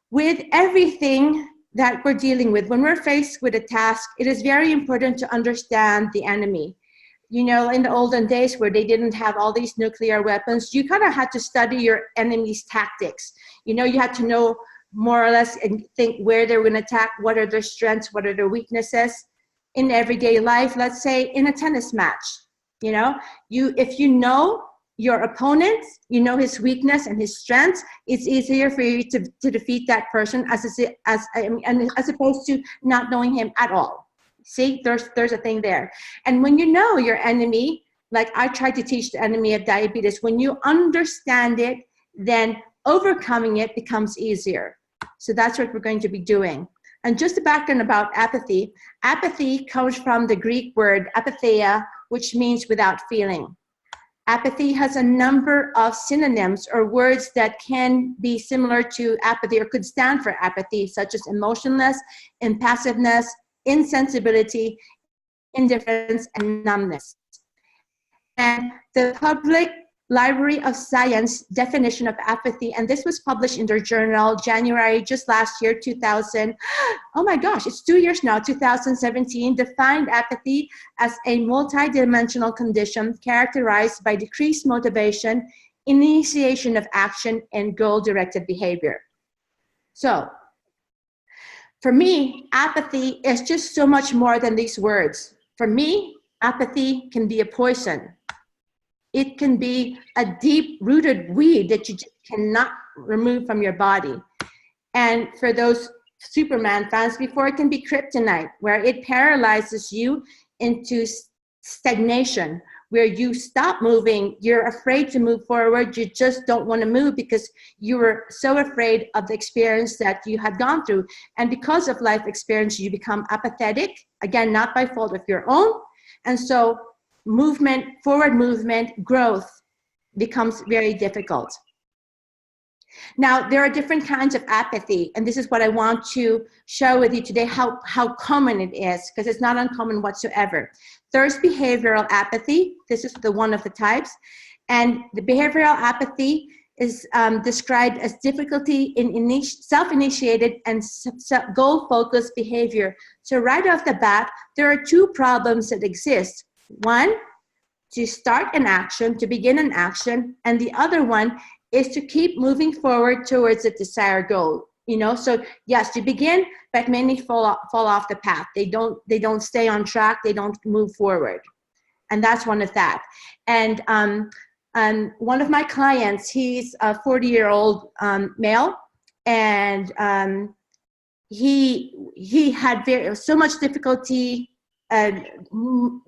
with everything that we're dealing with, when we're faced with a task, it is very important to understand the enemy. In the olden days where they didn't have all these nuclear weapons, you kind of had to study your enemy's tactics. You had to know more or less and think where they were going to attack, what are their strengths, what are their weaknesses. In everyday life, let's say in a tennis match, if you know your opponent, his weakness and his strengths, it's easier for you to defeat that person as opposed to not knowing him at all. See, there's a thing there. And when you know your enemy, like I try to teach the enemy of diabetes, when you understand it, then overcoming it becomes easier. So that's what we're going to be doing. And just a background about apathy. Apathy comes from the Greek word apatheia, which means without feeling. Apathy has a number of synonyms or words that can be similar to apathy or could stand for apathy, such as emotionless, impassiveness, insensibility, indifference, and numbness. And the Public Library of Science definition of apathy, and this was published in their journal January just last year, 2000. Oh my gosh, it's 2 years now, 2017, defined apathy as a multidimensional condition characterized by decreased motivation, initiation of action, and goal-directed behavior. So, for me, apathy is just so much more than these words. For me, apathy can be a poison. It can be a deep-rooted weed that you just cannot remove from your body. And for those Superman fans, before it can be kryptonite, where it paralyzes you into stagnation, where you stop moving, you're afraid to move forward, you just don't want to move because you were so afraid of the experience that you had gone through. And because of life experience, you become apathetic, again, not by fault of your own. And so movement, forward movement, growth becomes very difficult. Now, there are different kinds of apathy, and this is what I want to share with you today, how common it is, because it's not uncommon whatsoever. There's behavioral apathy. This is one of the types. And the behavioral apathy is described as difficulty in self-initiated and goal-focused behavior. So right off the bat, there are 2 problems that exist. One, to start an action, to begin an action, and the other one is to keep moving forward towards the desired goal. So yes, you begin, but many fall off the path. They don't stay on track. They don't move forward, and that's one of that. And one of my clients, he's a 40-year-old male, and he had so much difficulty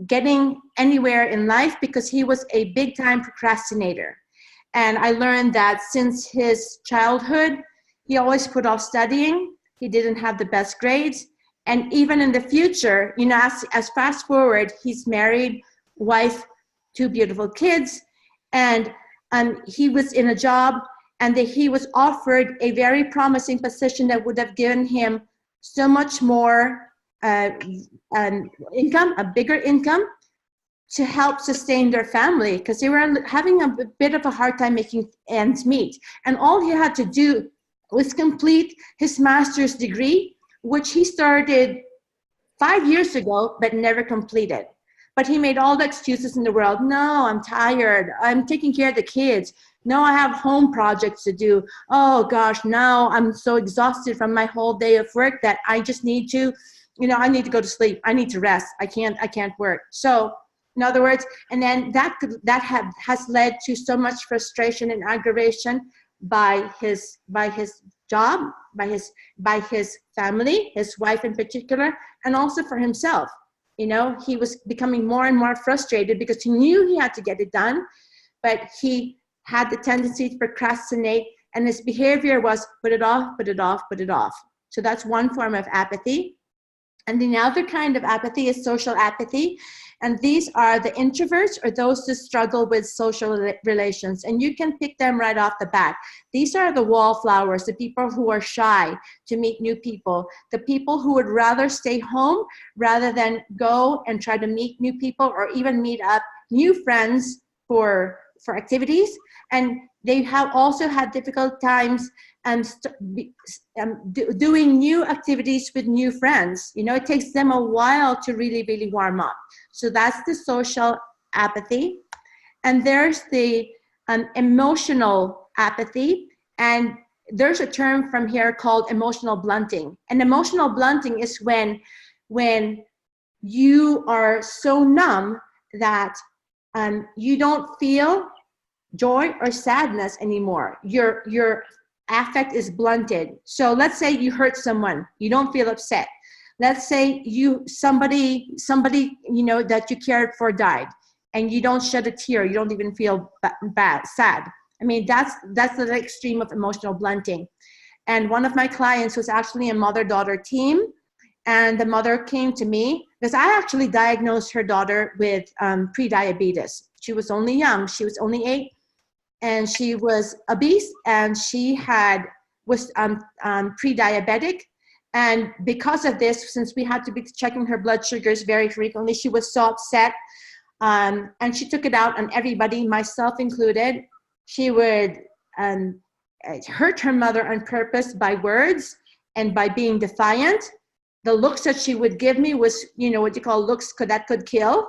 getting anywhere in life because he was a big-time procrastinator. And I learned that since his childhood, he always put off studying. He didn't have the best grades. And even in the future, as fast forward, he's married, wife, 2 beautiful kids. And he was in a job, and he was offered a very promising position that would have given him so much more income, a bigger income, to help sustain their family, because they were having a bit of a hard time making ends meet. And all he had to do was complete his master's degree, which he started 5 years ago, but never completed. But he made all the excuses in the world. No, I'm tired. I'm taking care of the kids. No, I have home projects to do. Oh gosh, now I'm so exhausted from my whole day of work that I just need to, I need to go to sleep. I need to rest. I can't work. So, in other words, and then that has led to so much frustration and aggravation by his job, by his family, his wife in particular, and also for himself. You know, he was becoming more and more frustrated because he knew he had to get it done, but he had the tendency to procrastinate, and his behavior was put it off, put it off, put it off. So that's one form of apathy. And the other kind of apathy is social apathy. And these are the introverts, or those who struggle with social relations. And you can pick them right off the bat. These are the wallflowers, the people who are shy to meet new people, the people who would rather stay home rather than go and try to meet new people, or even meet up new friends for activities. And they have also had difficult times doing new activities with new friends. You know, it takes them a while to really, really warm up. So that's the social apathy. And there's the emotional apathy. And there's a term from here called emotional blunting. And emotional blunting is when you are so numb that you don't feel joy or sadness anymore. Your affect is blunted. So let's say you hurt someone, you don't feel upset. Let's say somebody you know that you cared for died, and you don't shed a tear, you don't even feel sad. I mean, that's the extreme of emotional blunting. And one of my clients was actually a mother-daughter team, and the mother came to me because I actually diagnosed her daughter with pre-diabetes. She was only young, she was only 8. And she was obese, and she was pre-diabetic. And because of this, since we had to be checking her blood sugars very frequently, she was so upset. And she took it out on everybody, myself included. She would hurt her mother on purpose by words and by being defiant. The looks that she would give me was, you know, what you call looks that could kill.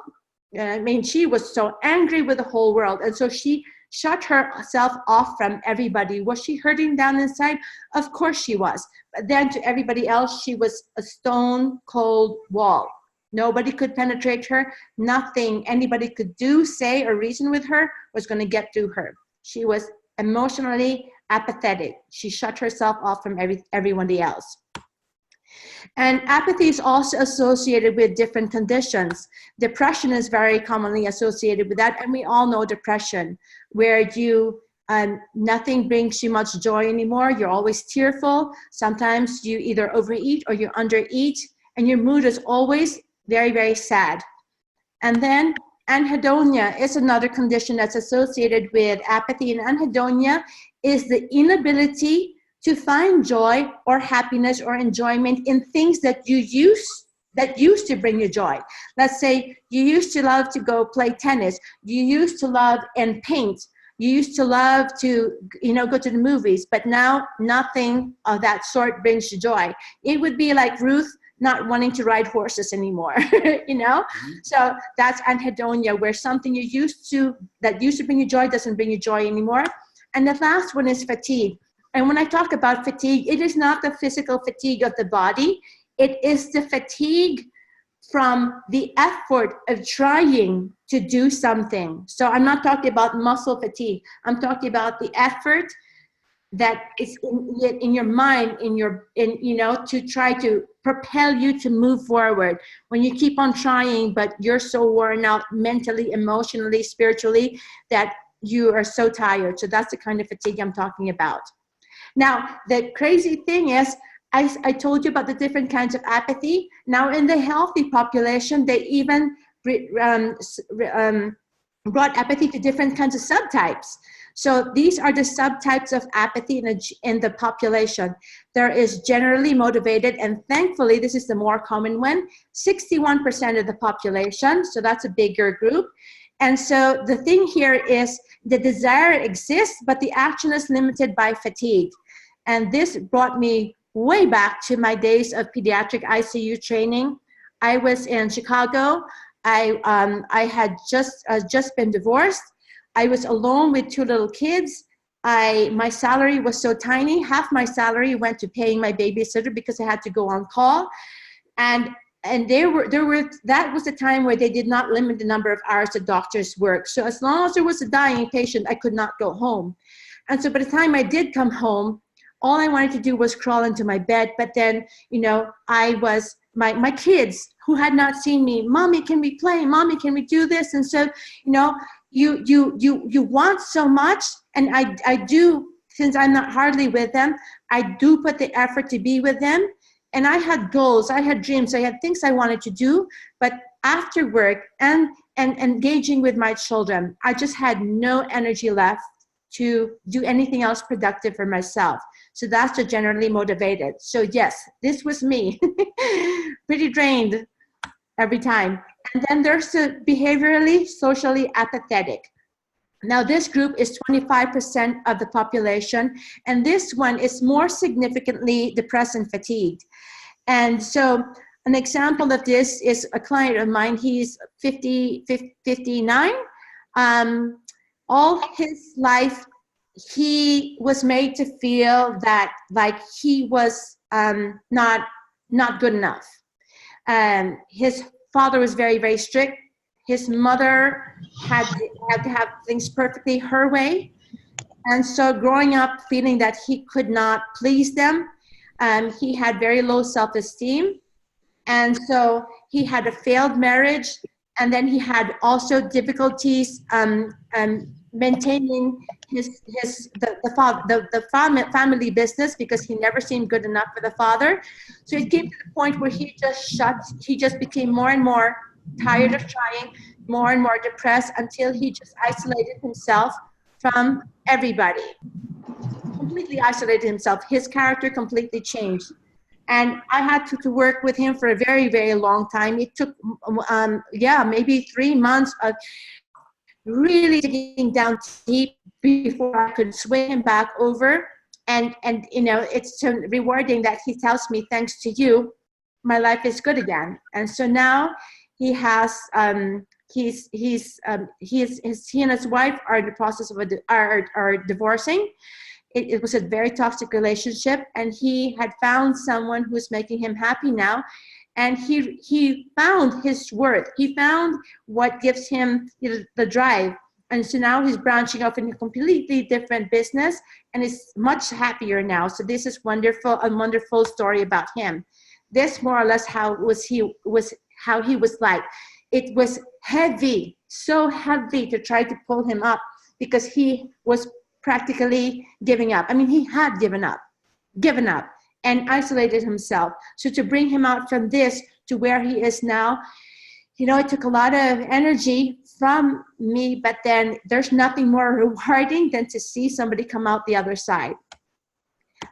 I mean, she was so angry with the whole world. And so she shut herself off from everybody. Was she hurting down inside? Of course she was. But then to everybody else, she was a stone cold wall. Nobody could penetrate her. Nothing anybody could do, say, or reason with her was going to get through her. She was emotionally apathetic. She shut herself off from everybody else. And apathy is also associated with different conditions. Depression is very commonly associated with that, and we all know depression, where you nothing brings you much joy anymore. You're always tearful. Sometimes you either overeat or you undereat, and your mood is always very, very sad. And then anhedonia is another condition that's associated with apathy, and anhedonia is the inability to find joy or happiness or enjoyment in things that used to bring you joy. Let's say you used to love to go play tennis. You used to love and paint. You used to love to, you know, go to the movies, but now nothing of that sort brings you joy. It would be like Ruth not wanting to ride horses anymore, you know? Mm-hmm. So that's anhedonia, where something that used to bring you joy doesn't bring you joy anymore. And the last one is fatigue. And when I talk about fatigue, it is not the physical fatigue of the body. It is the fatigue from the effort of trying to do something. So I'm not talking about muscle fatigue. I'm talking about the effort that is in your mind, you know, to try to propel you to move forward. When you keep on trying, but you're so worn out mentally, emotionally, spiritually, that you are so tired. So that's the kind of fatigue I'm talking about. Now, the crazy thing is, I told you about the different kinds of apathy. Now, in the healthy population, they even brought apathy to different kinds of subtypes. So these are the subtypes of apathy in the population. There is generally motivated, and thankfully, this is the more common one, 61% of the population. So that's a bigger group. And so the thing here is the desire exists, but the action is limited by fatigue. And this brought me way back to my days of pediatric ICU training. I was in Chicago. I had just been divorced. I was alone with 2 little kids. My salary was so tiny. Half my salary went to paying my babysitter because I had to go on call. And that was the time where they did not limit the number of hours that doctors work. So as long as there was a dying patient, I could not go home. And so by the time I did come home, all I wanted to do was crawl into my bed. But then, you know, I was, my kids who had not seen me, Mommy, can we play? Mommy, can we do this? And so, you know, you want so much. And I do, since I'm not hardly with them, I do put the effort to be with them. And I had goals, I had dreams, I had things I wanted to do. But after work and engaging with my children, I just had no energy left to do anything else productive for myself. So that's the generally motivated. So yes, this was me, pretty drained every time. And then there's the behaviorally, socially apathetic. Now this group is 25% of the population, and this one is more significantly depressed and fatigued. And so an example of this is a client of mine. He's 59. All his life, he was made to feel that like he was not good enough. His father was very, very strict. His mother had to have things perfectly her way. And so growing up feeling that he could not please them, he had very low self-esteem. And so he had a failed marriage, and then he had also difficulties maintaining the family business because he never seemed good enough for the father. So it came to the point where he just became more and more tired of trying, more and more depressed, until he just isolated himself from everybody. Completely isolated himself. His character completely changed. And I had to work with him for a very, very long time. It took, maybe 3 months of really digging down deep before I could swing him back over. And you know, it's so rewarding that he tells me, thanks to you, my life is good again. And so now he has, he and his wife are in the process of are divorcing. It was a very toxic relationship, and he had found someone who's making him happy now. And he found his worth. He found what gives him the drive. And so now he's branching off in a completely different business and is much happier now. So this is wonderful, a wonderful story about him. This more or less how he was like. It was heavy, so heavy to try to pull him up because he was practically giving up. I mean, he had given up and isolated himself. So to bring him out from this to where he is now, you know, it took a lot of energy from me, but then there's nothing more rewarding than to see somebody come out the other side.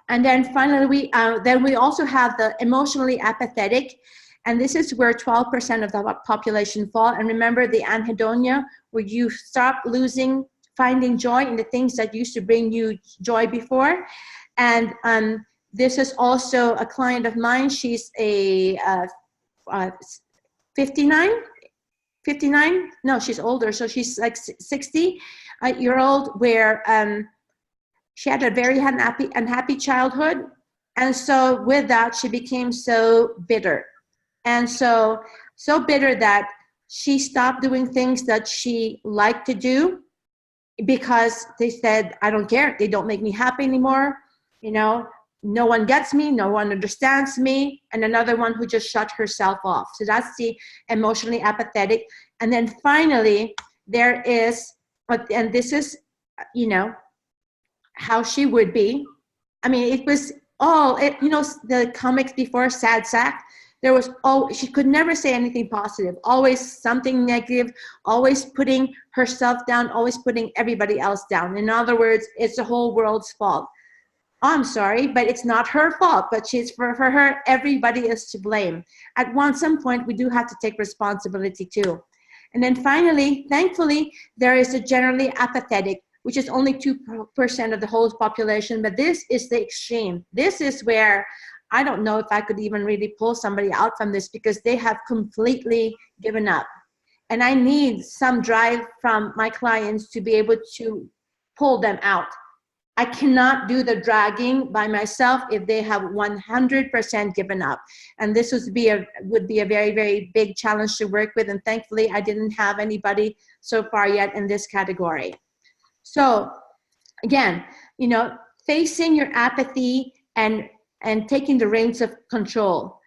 And then finally, we also have the emotionally apathetic, and this is where 12% of the population fall. And remember the anhedonia, where you stop finding joy in the things that used to bring you joy before. And this is also a client of mine. She's a 59? No, she's older. So she's like 60-year-old, where she had a very unhappy childhood. And so with that, she became so bitter. And so bitter that she stopped doing things that she liked to do because they said, I don't care. They don't make me happy anymore. You know, no one gets me. No one understands me. And another one who just shut herself off. So that's the emotionally apathetic. And then finally, there is, and this is, you know, how she would be. I mean, it was all, you know, the comics before Sad Sack, there was, she could never say anything positive, always something negative, always putting herself down, always putting everybody else down. In other words, it's the whole world's fault. I'm sorry, but it's not her fault, but for her, everybody is to blame. At some point, we do have to take responsibility too. And then finally, thankfully, there is a generally apathetic, which is only 2% of the whole population, but this is the extreme. This is where I don't know if I could even really pull somebody out from this because they have completely given up. And I need some drive from my clients to be able to pull them out. I cannot do the dragging by myself if they have 100% given up. And this would be a very, very big challenge to work with. And thankfully, I didn't have anybody so far yet in this category. So again, you know, facing your apathy and taking the reins of control.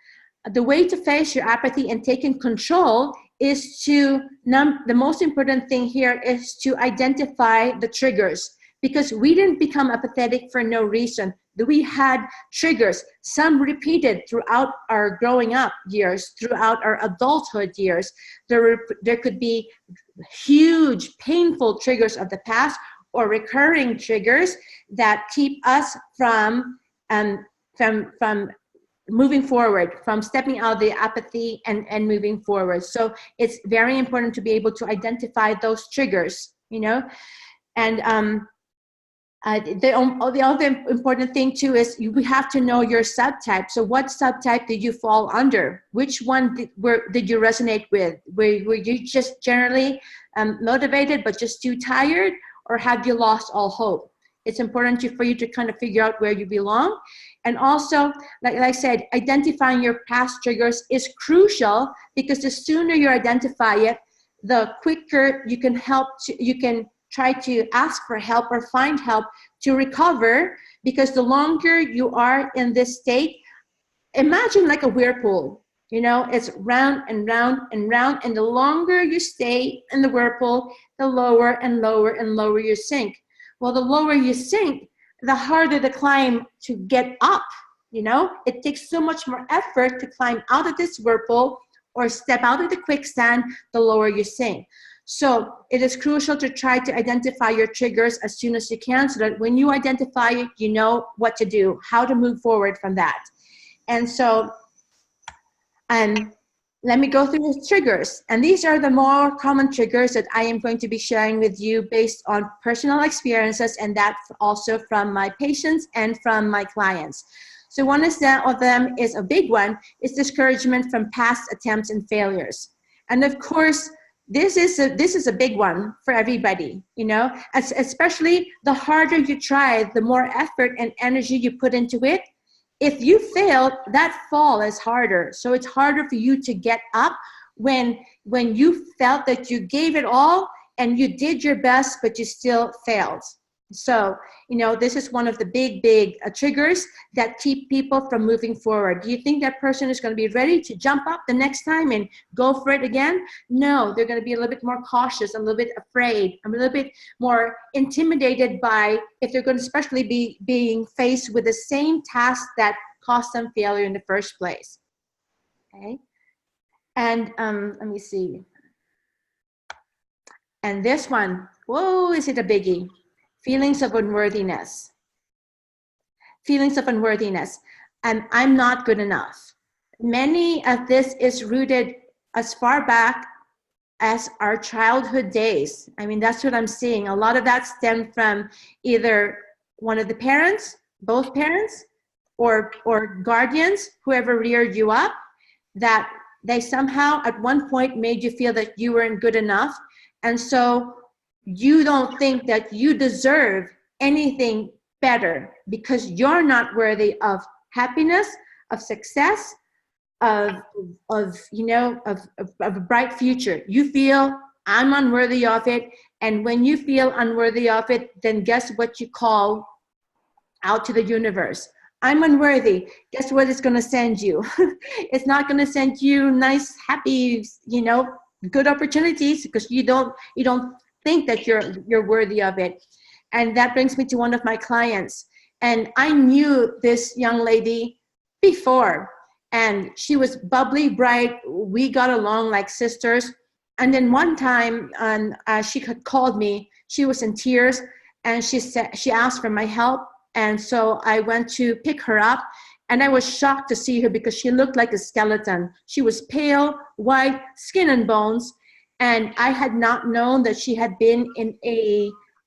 The way to face your apathy and taking control is to, the most important thing here is to identify the triggers, because we didn't become apathetic for no reason. We had triggers, some repeated throughout our growing up years, throughout our adulthood years. There could be huge, painful triggers of the past, or recurring triggers that keep us from moving forward, from stepping out of the apathy and moving forward. So it's very important to be able to identify those triggers, you know. And the other important thing too is we have to know your subtype. So what subtype did you fall under? Which one did you resonate with? Were you just generally motivated but just too tired, or have you lost all hope? It's important for you to kind of figure out where you belong. And also, like I said, identifying your past triggers is crucial, because the sooner you identify it, the quicker you can you can try to ask for help or find help to recover. Because the longer you are in this state, imagine like a whirlpool, you know, it's round and round and round. And the longer you stay in the whirlpool, the lower and lower and lower you sink. Well, the lower you sink, the harder the climb to get up, you know. It takes so much more effort to climb out of this whirlpool or step out of the quicksand, the lower you sink. So it is crucial to try to identify your triggers as soon as you can, so that when you identify it, you know what to do, how to move forward from that. And so, let me go through the triggers. And these are the more common triggers that I am going to be sharing with you based on personal experiences, and that also from my patients and from my clients. So one of them is a big one, is discouragement from past attempts and failures. And of course, this is a big one for everybody, you know, especially the harder you try, the more effort and energy you put into it. If you failed, that fall is harder. So it's harder for you to get up when you felt that you gave it all and you did your best, but you still failed. So, you know, this is one of the big triggers that keep people from moving forward. Do you think that person is going to be ready to jump up the next time and go for it again? No, they're going to be a little bit more cautious, a little bit afraid, a little bit more intimidated by, if they're going to especially be being faced with the same task that caused them failure in the first place. Okay. And let me see. And this one, whoa, is it a biggie? Feelings of unworthiness. Feelings of unworthiness. And I'm not good enough. Many of this is rooted as far back as our childhood days. I mean, that's what I'm seeing. A lot of that stemmed from either one of the parents, both parents, or guardians, whoever reared you up, that they somehow at one point made you feel that you weren't good enough. And so you don't think that you deserve anything better, because you're not worthy of happiness, of success, of a bright future. You feel, I'm unworthy of it. And when you feel unworthy of it, then guess what you call out to the universe? I'm unworthy. Guess what it's going to send you? It's not going to send you nice, happy, you know, good opportunities, because you don't think that you're worthy of it. And that brings me to one of my clients. And I knew this young lady before, and she was bubbly, bright. We got along like sisters. And then one time, she had called me. She was in tears, and she asked for my help. And so I went to pick her up, and I was shocked to see her because she looked like a skeleton. She was pale, white, skin and bones. And I had not known that she had been in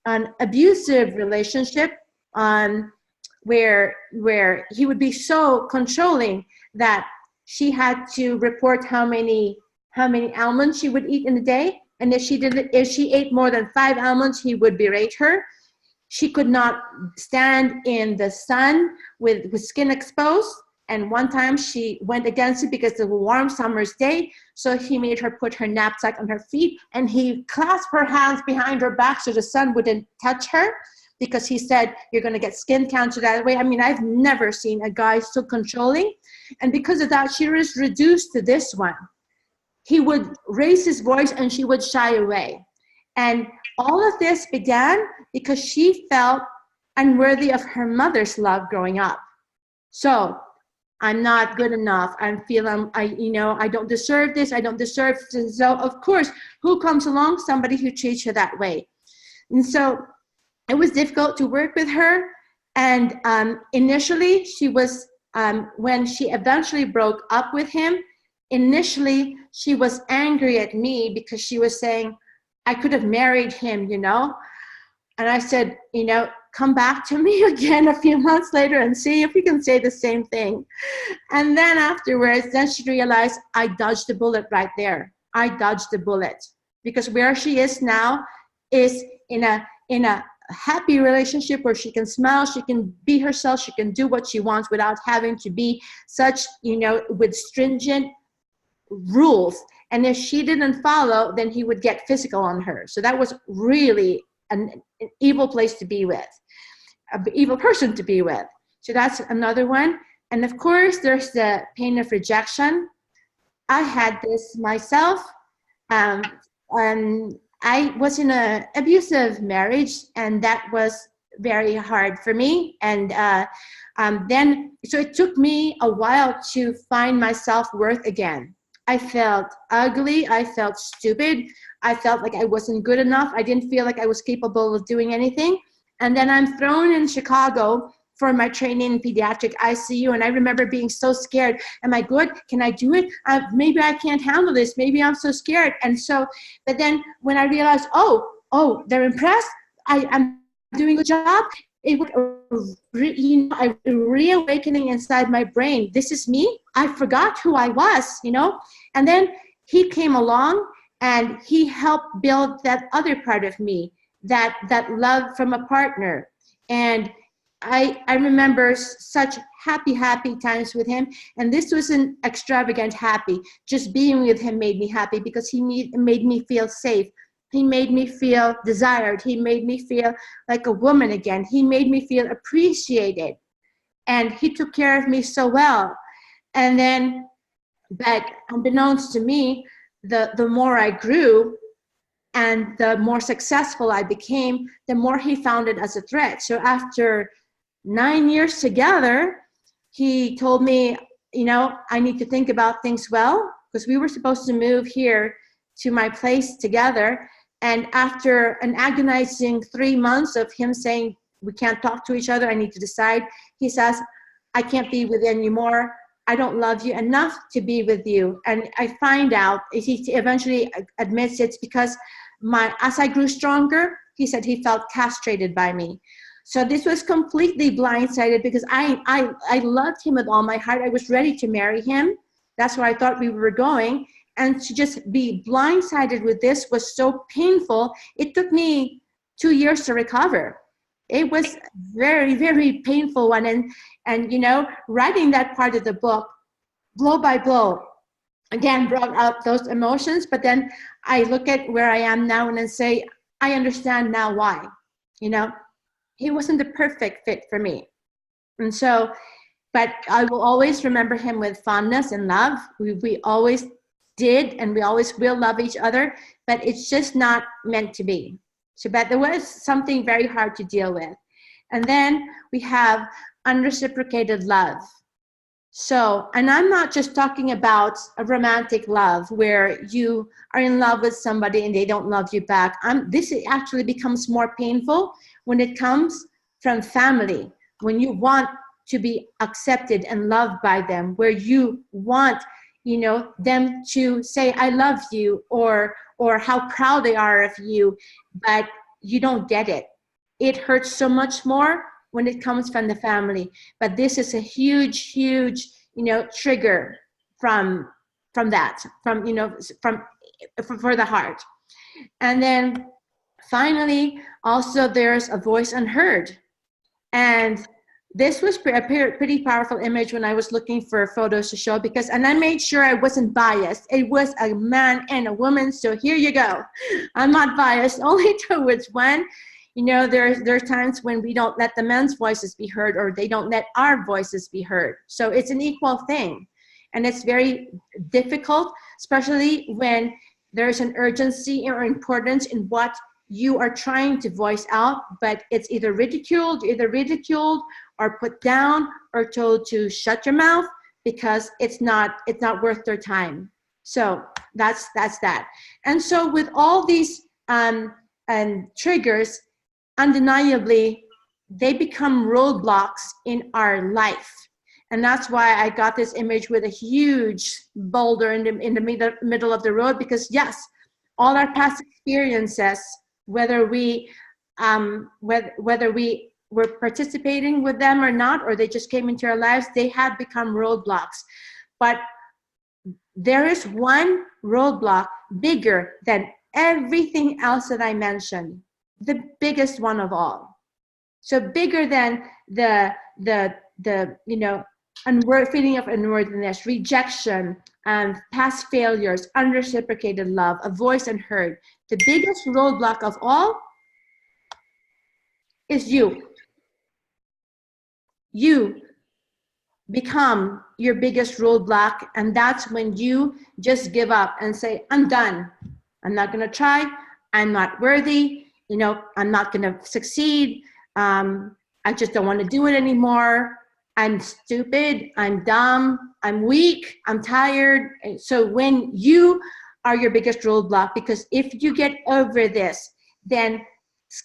an abusive relationship, where he would be so controlling that she had to report how many almonds she would eat in a day. And if she ate more than 5 almonds, he would berate her. She could not stand in the sun with skin exposed. And one time she went against it because it was a warm summer's day. So he made her put her knapsack on her feet, and he clasped her hands behind her back so the sun wouldn't touch her. because he said, you're going to get skin cancer that way. I mean, I've never seen a guy so controlling. And because of that, she was reduced to this one. He would raise his voice and she would shy away. And all of this began because she felt unworthy of her mother's love growing up. So I'm not good enough. I don't deserve this. I don't deserve this. So of course, who comes along? Somebody who treats her that way. And so it was difficult to work with her. And initially she was, when she eventually broke up with him, initially she was angry at me because she was saying, I could have married him, And I said, come back to me again a few months later and see if you can say the same thing. And then afterwards, then she realized I dodged the bullet right there. I dodged the bullet because where she is now is in a happy relationship where she can smile, she can be herself, she can do what she wants without having to be such, with stringent rules. And if she didn't follow, then he would get physical on her. So that was really an evil place to be with, an evil person to be with. So that's another one. And of course, there's the pain of rejection. I had this myself. And I was in an abusive marriage, and that was very hard for me. And so it took me a while to find my self-worth again. I felt ugly. I felt stupid. I felt like I wasn't good enough. I didn't feel like I was capable of doing anything. And then I'm thrown in Chicago for my training in pediatric ICU. And I remember being so scared. Am I good? Can I do it? Maybe I can't handle this. Maybe I'm so scared. And so, but then when I realized, oh, they're impressed. I'm doing a good job. It was a reawakening inside my brain. This is me. I forgot who I was, And then he came along and he helped build that other part of me, that love from a partner. And I remember such happy times with him. And this wasn't extravagant happy. Just being with him made me happy because he made me feel safe. He made me feel desired. He made me feel like a woman again. He made me feel appreciated. And he took care of me so well. And then, but unbeknownst to me, the more I grew and the more successful I became, the more he found it as a threat. So after 9 years together, he told me, I need to think about things well, because we were supposed to move here to my place together. And after an agonizing 3 months of him saying, we can't talk to each other, I need to decide, he says, I can't be with you anymore. I don't love you enough to be with you. And I find out, he eventually admits it's because as I grew stronger, he said he felt castrated by me. So this was completely blindsided because I loved him with all my heart. I was ready to marry him. That's where I thought we were going. And to just be blindsided with this was so painful. It took me 2 years to recover. It was very, very painful one. And writing that part of the book, blow by blow, again, brought up those emotions. But then I look at where I am now and then say, I understand now why. He wasn't the perfect fit for me. And so, but I will always remember him with fondness and love. We always did, and we always will love each other, but it's just not meant to be. So, but there was something very hard to deal with. And then we have unreciprocated love. So, and I'm not just talking about a romantic love where you are in love with somebody and they don't love you back. This actually becomes more painful when it comes from family, when you want to be accepted and loved by them, where you want them to say, I love you, or how proud they are of you, but you don't get it. It hurts so much more when it comes from the family. But this is a huge, trigger from that, for the heart. And then finally, also there's a voice unheard. And this was a pretty powerful image when I was looking for photos to show, and I made sure I wasn't biased. It was a man and a woman, so here you go. I'm not biased, only towards one. You know, there are times when we don't let the men's voices be heard, or they don't let our voices be heard. So it's an equal thing. And it's very difficult, especially when there's an urgency or importance in what you are trying to voice out, but it's either ridiculed or put down or told to shut your mouth because it's not worth their time. So that's that. And so with all these triggers, undeniably, they become roadblocks in our life. And that's why I got this image with a huge boulder in the middle of the road, because yes, all our past experiences, whether we were participating with them or not, or they just came into our lives, they have become roadblocks. But there is one roadblock bigger than everything else that I mentioned, the biggest one of all. So bigger than the feeling of unworthiness, rejection, past failures, unreciprocated love, a voice unheard. The biggest roadblock of all is you. You become your biggest roadblock, and that's when you just give up and say, I'm done. I'm not going to try. I'm not worthy. I'm not going to succeed. I just don't want to do it anymore. I'm stupid. I'm dumb. I'm weak. I'm tired. So when you are your biggest roadblock, because if you get over this, then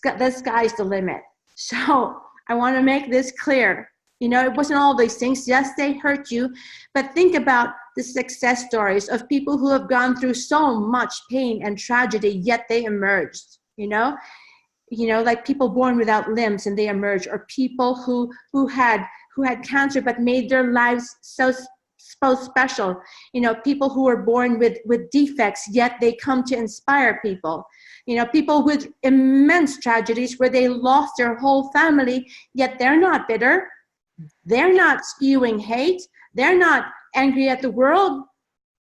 the sky's the limit. So I want to make this clear. It wasn't all these things. Yes, they hurt you, but think about the success stories of people who have gone through so much pain and tragedy, yet they emerged, like people born without limbs and they emerged, or people who had cancer but made their lives so special, people who were born with defects, yet they come to inspire people, people with immense tragedies where they lost their whole family, yet they're not bitter. They're not spewing hate. They're not angry at the world.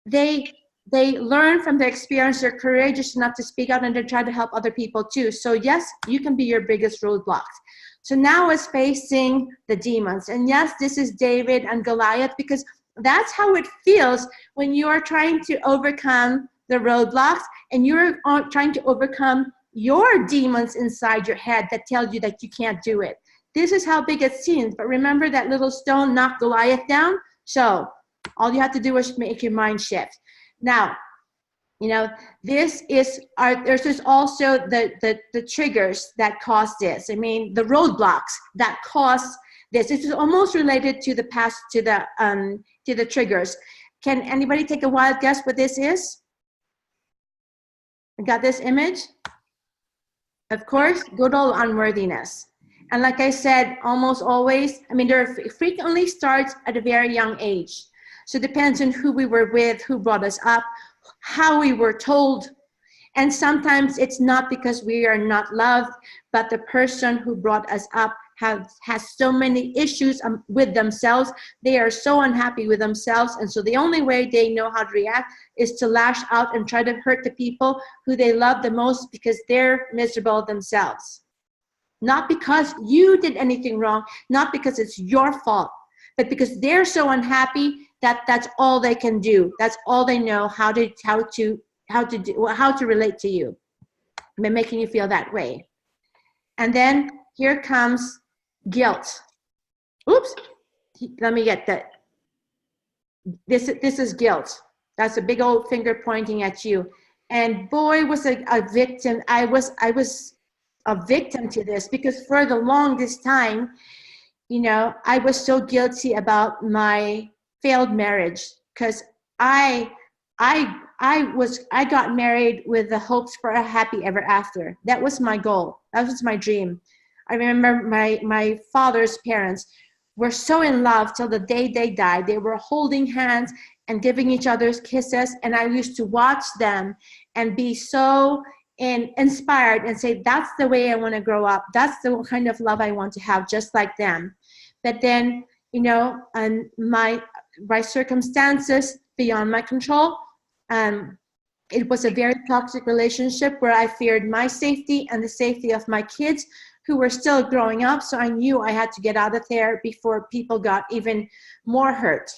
They learn from their experience. They're courageous enough to speak out, and they try to help other people too. So yes, you can be your biggest roadblocks. So now it's facing the demons. And yes, this is David and Goliath, because that's how it feels when you are trying to overcome the roadblocks and you're trying to overcome your demons inside your head that tell you that you can't do it. This is how big it seems. But remember that little stone knocked Goliath down? So all you have to do is make your mind shift. Now, there's also the triggers that cause this. I mean, the roadblocks that cause this. This is almost related to the past, to the triggers. Can anybody take a wild guess what this is? I got this image? Of course, good old unworthiness. And like I said, almost always, there frequently starts at a very young age. So it depends on who we were with, who brought us up, how we were told. And sometimes it's not because we are not loved, but the person who brought us up has so many issues with themselves. They are so unhappy with themselves. And so the only way they know how to react is to lash out and try to hurt the people who they love the most, because they're miserable themselves. Not because you did anything wrong, not because it's your fault, but because they're so unhappy that that's all they can do. That's all they know how to relate to you, by making you feel that way. And then here comes guilt. Oops, let me get that. This is guilt. That's a big old finger pointing at you. And boy, was a victim. I was a victim to this, because for the longest time, I was so guilty about my failed marriage, because I got married with the hopes for a happy ever after. That was my goal. That was my dream. I remember my father's parents were so in love till the day they died. They were holding hands and giving each other kisses, and I used to watch them and be so inspired and say, that's the way I want to grow up. That's the kind of love I want to have, just like them. But then, and my circumstances beyond my control, It was a very toxic relationship where I feared my safety and the safety of my kids who were still growing up. So I knew I had to get out of there before people got even more hurt,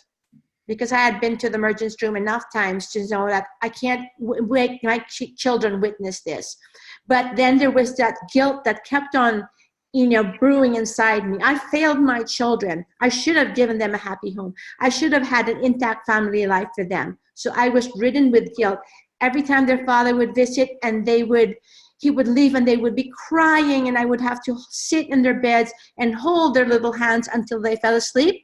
because I had been to the emergency room enough times to know that I can't make my children witness this. But then there was that guilt that kept on, brewing inside me. I failed my children. I should have given them a happy home. I should have had an intact family life for them. So I was ridden with guilt. Every time their father would visit and he would leave and they would be crying, and I would have to sit in their beds and hold their little hands until they fell asleep.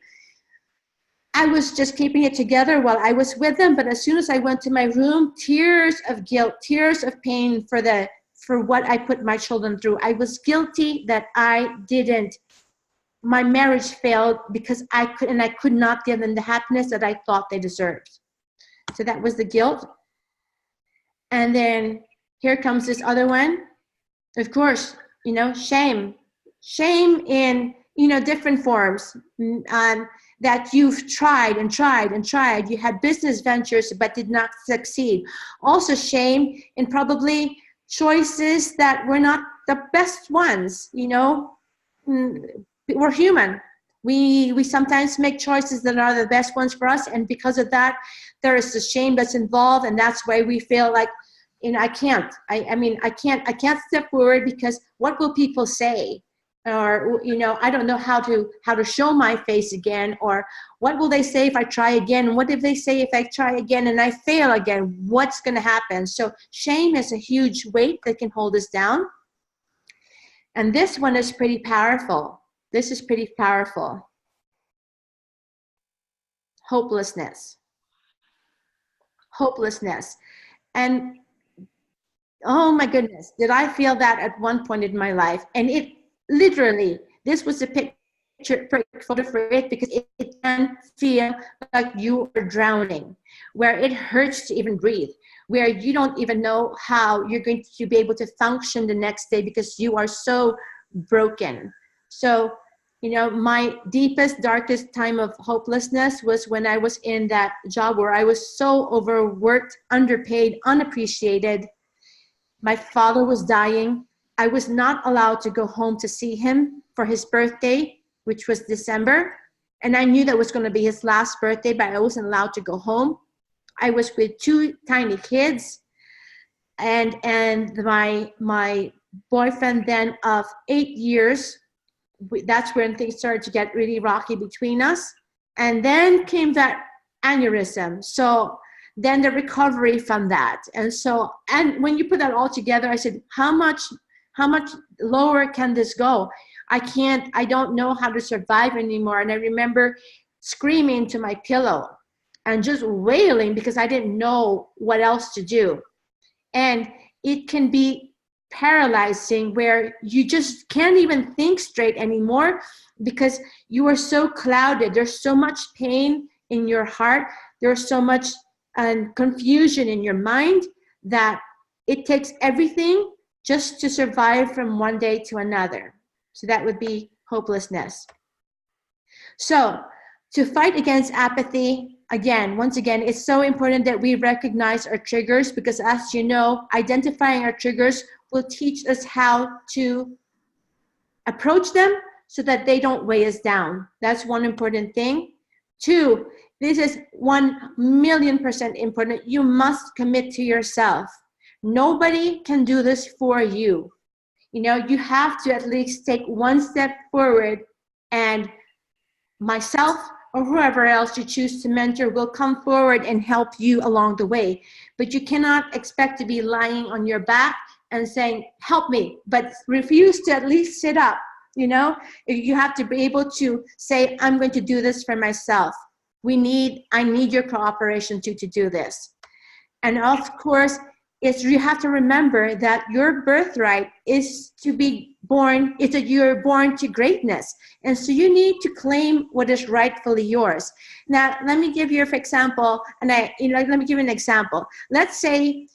I was just keeping it together while I was with them. But as soon as I went to my room, tears of guilt, tears of pain for what I put my children through. I was guilty that my marriage failed because I could not give them the happiness that I thought they deserved. So that was the guilt. And then here comes this other one. Of course, shame. Shame in, different forms. That you've tried and tried and tried. You had business ventures but did not succeed. Also shame in probably choices that were not the best ones. We're human. We sometimes make choices that are the best ones for us, and because of that, there is the shame that's involved, and that's why we feel like, I can't step forward because what will people say? Or, I don't know how to show my face again, or what will they say if I try again? What if they say if I try again and I fail again? What's going to happen? So shame is a huge weight that can hold us down. And this one is pretty powerful. This is pretty powerful. Hopelessness. Hopelessness. And oh my goodness, did I feel that at one point in my life? And it literally, this was a picture photo for it, because it can feel like you are drowning, where it hurts to even breathe, where you don't even know how you're going to be able to function the next day because you are so broken. So, my deepest, darkest time of hopelessness was when I was in that job where I was so overworked, underpaid, unappreciated. My father was dying. I was not allowed to go home to see him for his birthday, which was December. And I knew that was going to be his last birthday, but I wasn't allowed to go home. I was with two tiny kids, and my boyfriend then of 8 years. That's when things started to get really rocky between us. And then came that aneurysm. So then the recovery from that. And when you put that all together, I said, how much lower can this go? I don't know how to survive anymore. And I remember screaming to my pillow and just wailing because I didn't know what else to do. And it can be paralyzing, where you just can't even think straight anymore because you are so clouded. There's so much pain in your heart. There's so much confusion in your mind that it takes everything just to survive from one day to another. So that would be hopelessness. So to fight against apathy, once again, it's so important that we recognize our triggers, because as you know, identifying our triggers will teach us how to approach them so that they don't weigh us down. That's one important thing. 2, this is 1,000,000% important. You must commit to yourself. Nobody can do this for you. You have to at least take one step forward, and myself or whoever else you choose to mentor will come forward and help you along the way. But you cannot expect to be lying on your back and saying, help me, but refuse to at least sit up. You have to be able to say, I'm going to do this for myself. I need your cooperation to do this. And of course, you have to remember that your birthright is to be born, you're born to greatness. And so you need to claim what is rightfully yours. Now, let me give you an example. Let me give you an example. Let's say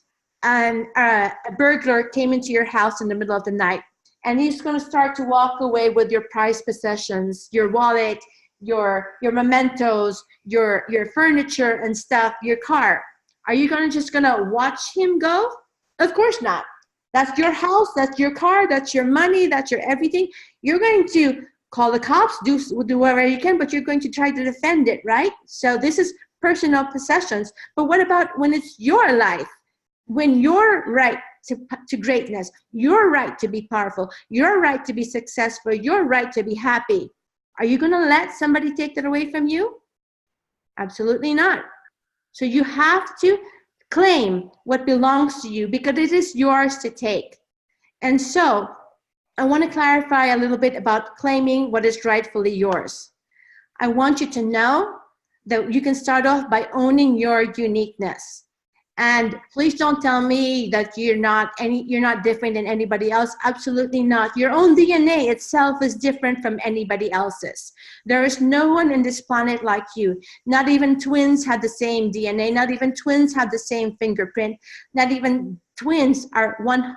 a burglar came into your house in the middle of the night, and he's going to start to walk away with your prized possessions, your wallet, your mementos, your furniture and stuff, your car. Are you just going to watch him go? Of course not. That's your house, that's your car, that's your money, that's your everything. You're going to call the cops, do whatever you can, but you're going to try to defend it, right? So this is personal possessions. But what about when it's your life? When your right to greatness, your right to be powerful, your right to be successful, your right to be happy. Are you going to let somebody take that away from you? Absolutely not. So you have to claim what belongs to you because it is yours to take. And so I want to clarify a little bit about claiming what is rightfully yours. I want you to know that you can start off by owning your uniqueness. And please don't tell me that you're not different than anybody else. Absolutely not. Your own DNA itself is different from anybody else's. There is no one in this planet like you. Not even twins have the same DNA. Not even twins have the same fingerprint. Not even twins are 100%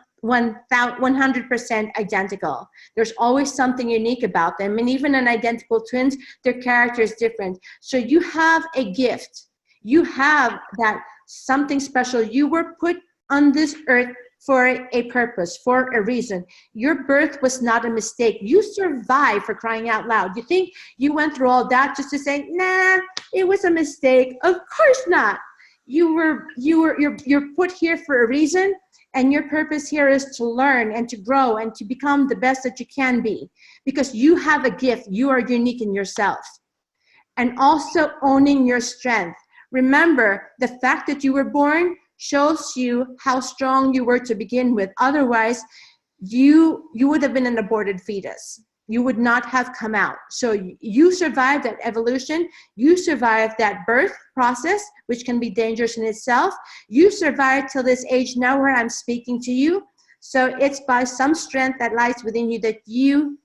identical. There's always something unique about them. And even in identical twins, their character is different. So you have a gift. You have that something special. You were put on this earth for a purpose, for a reason. Your birth was not a mistake. You survived, for crying out loud. You think you went through all that just to say, nah, it was a mistake? Of course not. You're put here for a reason, and your purpose here is to learn and to grow and to become the best that you can be, because you have a gift. You are unique in yourself. And also owning your strength. Remember, the fact that you were born shows you how strong you were to begin with. Otherwise, you would have been an aborted fetus. You would not have come out. So you survived that evolution. You survived that birth process, which can be dangerous in itself. You survived till this age now where I'm speaking to you. So it's by some strength that lies within you that you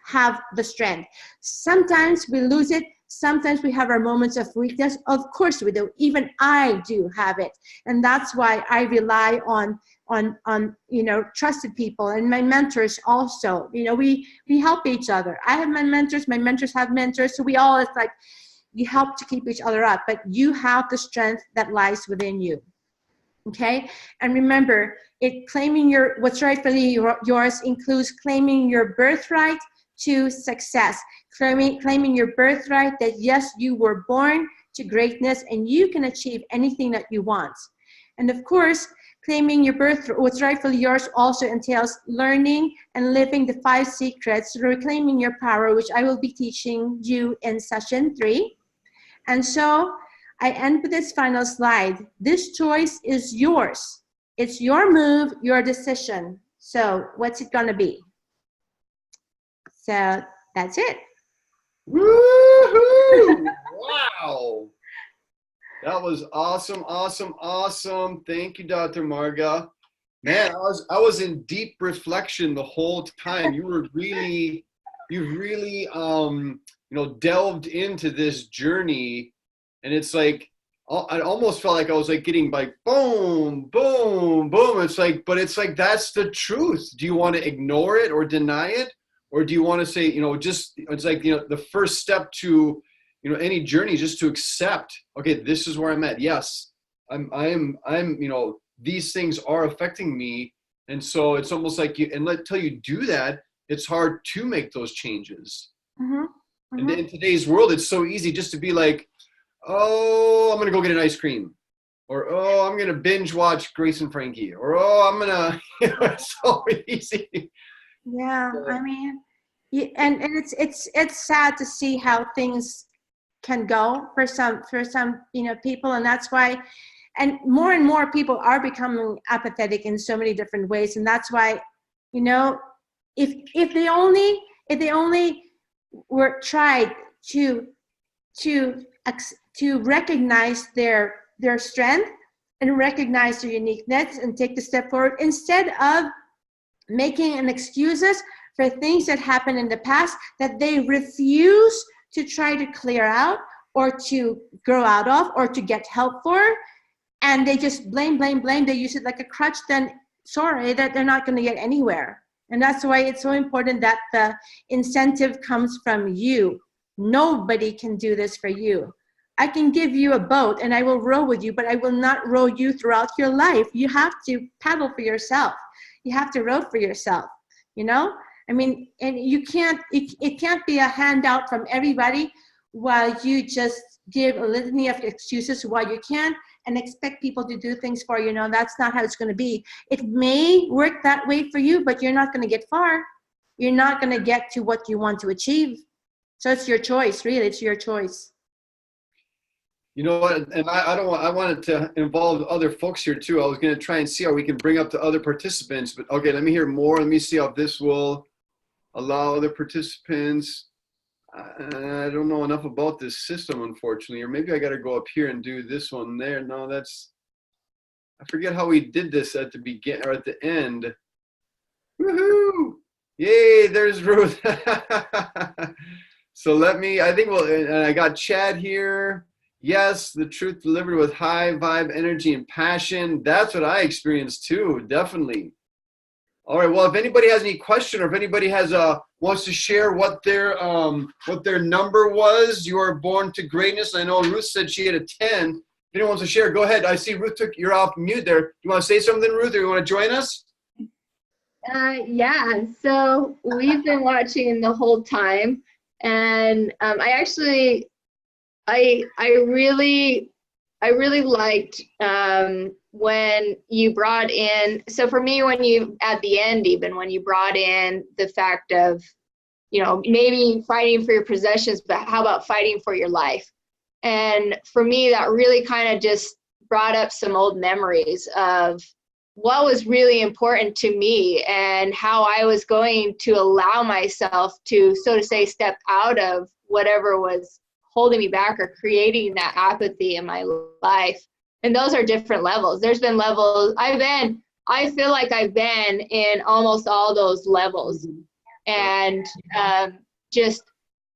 have the strength. Sometimes we lose it. Sometimes we have our moments of weakness. Of course we do. Even I do have it. And that's why I rely on trusted people and my mentors also. We help each other. I have my mentors have mentors. So we all, it's like, you help to keep each other up, but you have the strength that lies within you. Okay. And remember, claiming what's rightfully yours includes claiming your birthright to success, claiming your birthright that yes, you were born to greatness and you can achieve anything that you want. And of course, claiming your what's rightfully yours also entails learning and living the 5 secrets, reclaiming your power, which I will be teaching you in session 3. And so I end with this final slide. This choice is yours. It's your move, your decision. So what's it gonna be? So that's it. Woohoo! Wow. That was awesome, awesome, awesome. Thank you, Dr. Marga. Man, I was in deep reflection the whole time. You really delved into this journey, and it's like I almost felt like I was like getting like boom, boom, boom. It's like, but it's like that's the truth. Do you want to ignore it or deny it? Or do you want to say, it's like, the first step to, any journey is just to accept, okay, this is where I'm at. Yes, I'm these things are affecting me. And so it's almost like until you do that, it's hard to make those changes. Mm-hmm. Mm-hmm. And in today's world, it's so easy just to be like, oh, I'm going to go get an ice cream. Or, oh, I'm going to binge watch Grace and Frankie. Or, oh, I'm going to, it's so easy. Yeah, I mean, and it's sad to see how things can go for some people, and that's why, and more people are becoming apathetic in so many different ways, and that's why, if they only were tried to recognize their strength and recognize their uniqueness and take the step forward instead of making an excuses for things that happened in the past that they refuse to try to clear out or to grow out of or to get help for, and they just blame, they use it like a crutch, then sorry, that they're not going to get anywhere. And that's why it's so important that the incentive comes from you. Nobody can do this for you. I can give you a boat and I will row with you, but I will not row you throughout your life. You have to paddle for yourself. You have to row for yourself, you know? I mean, and you can't, it can't be a handout from everybody while you just give a litany of excuses why you can't and expect people to do things for you. No, that's not how it's going to be. It may work that way for you, but you're not going to get far. You're not going to get to what you want to achieve. So it's your choice, really. It's your choice. You know what? And I wanted to involve other folks here too. I was going to try and see how we can bring up the other participants, but okay, let me hear more. Let me see how this will allow other participants. I don't know enough about this system, unfortunately, or maybe I got to go up here and do this one there. No, I forget how we did this at the beginning or at the end. Woohoo! Yay, there's Ruth. So and I got Chad here. Yes, the truth delivered with high vibe, energy, and passion. That's what I experienced too, definitely. All right, well, if anybody has any question or if anybody wants to share what their number was, you are born to greatness. I know Ruth said she had a 10. If anyone wants to share, go ahead. I see Ruth you're off mute there. You want to say something, Ruth, or you want to join us? Yeah, so we've been watching the whole time, and I really liked when you brought in, so for me, at the end, even when you brought in the fact of, you know, maybe fighting for your possessions, but how about fighting for your life? And for me, that really kind of just brought up some old memories of what was really important to me and how I was going to allow myself to, so to say, step out of whatever was holding me back or creating that apathy in my life. And those are different levels. There's been levels. I feel like I've been in almost all those levels. And just,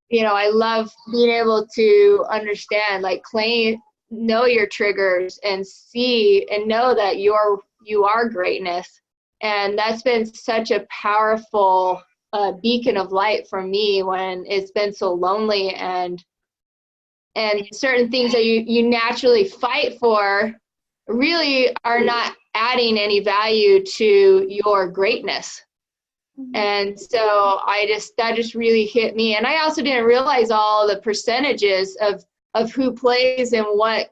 you know, I love being able to understand, like, know your triggers and see and know that you are greatness. And that's been such a powerful beacon of light for me when it's been so lonely, and certain things that you naturally fight for really are not adding any value to your greatness. And so that just really hit me. And I also didn't realize all the percentages of who plays in what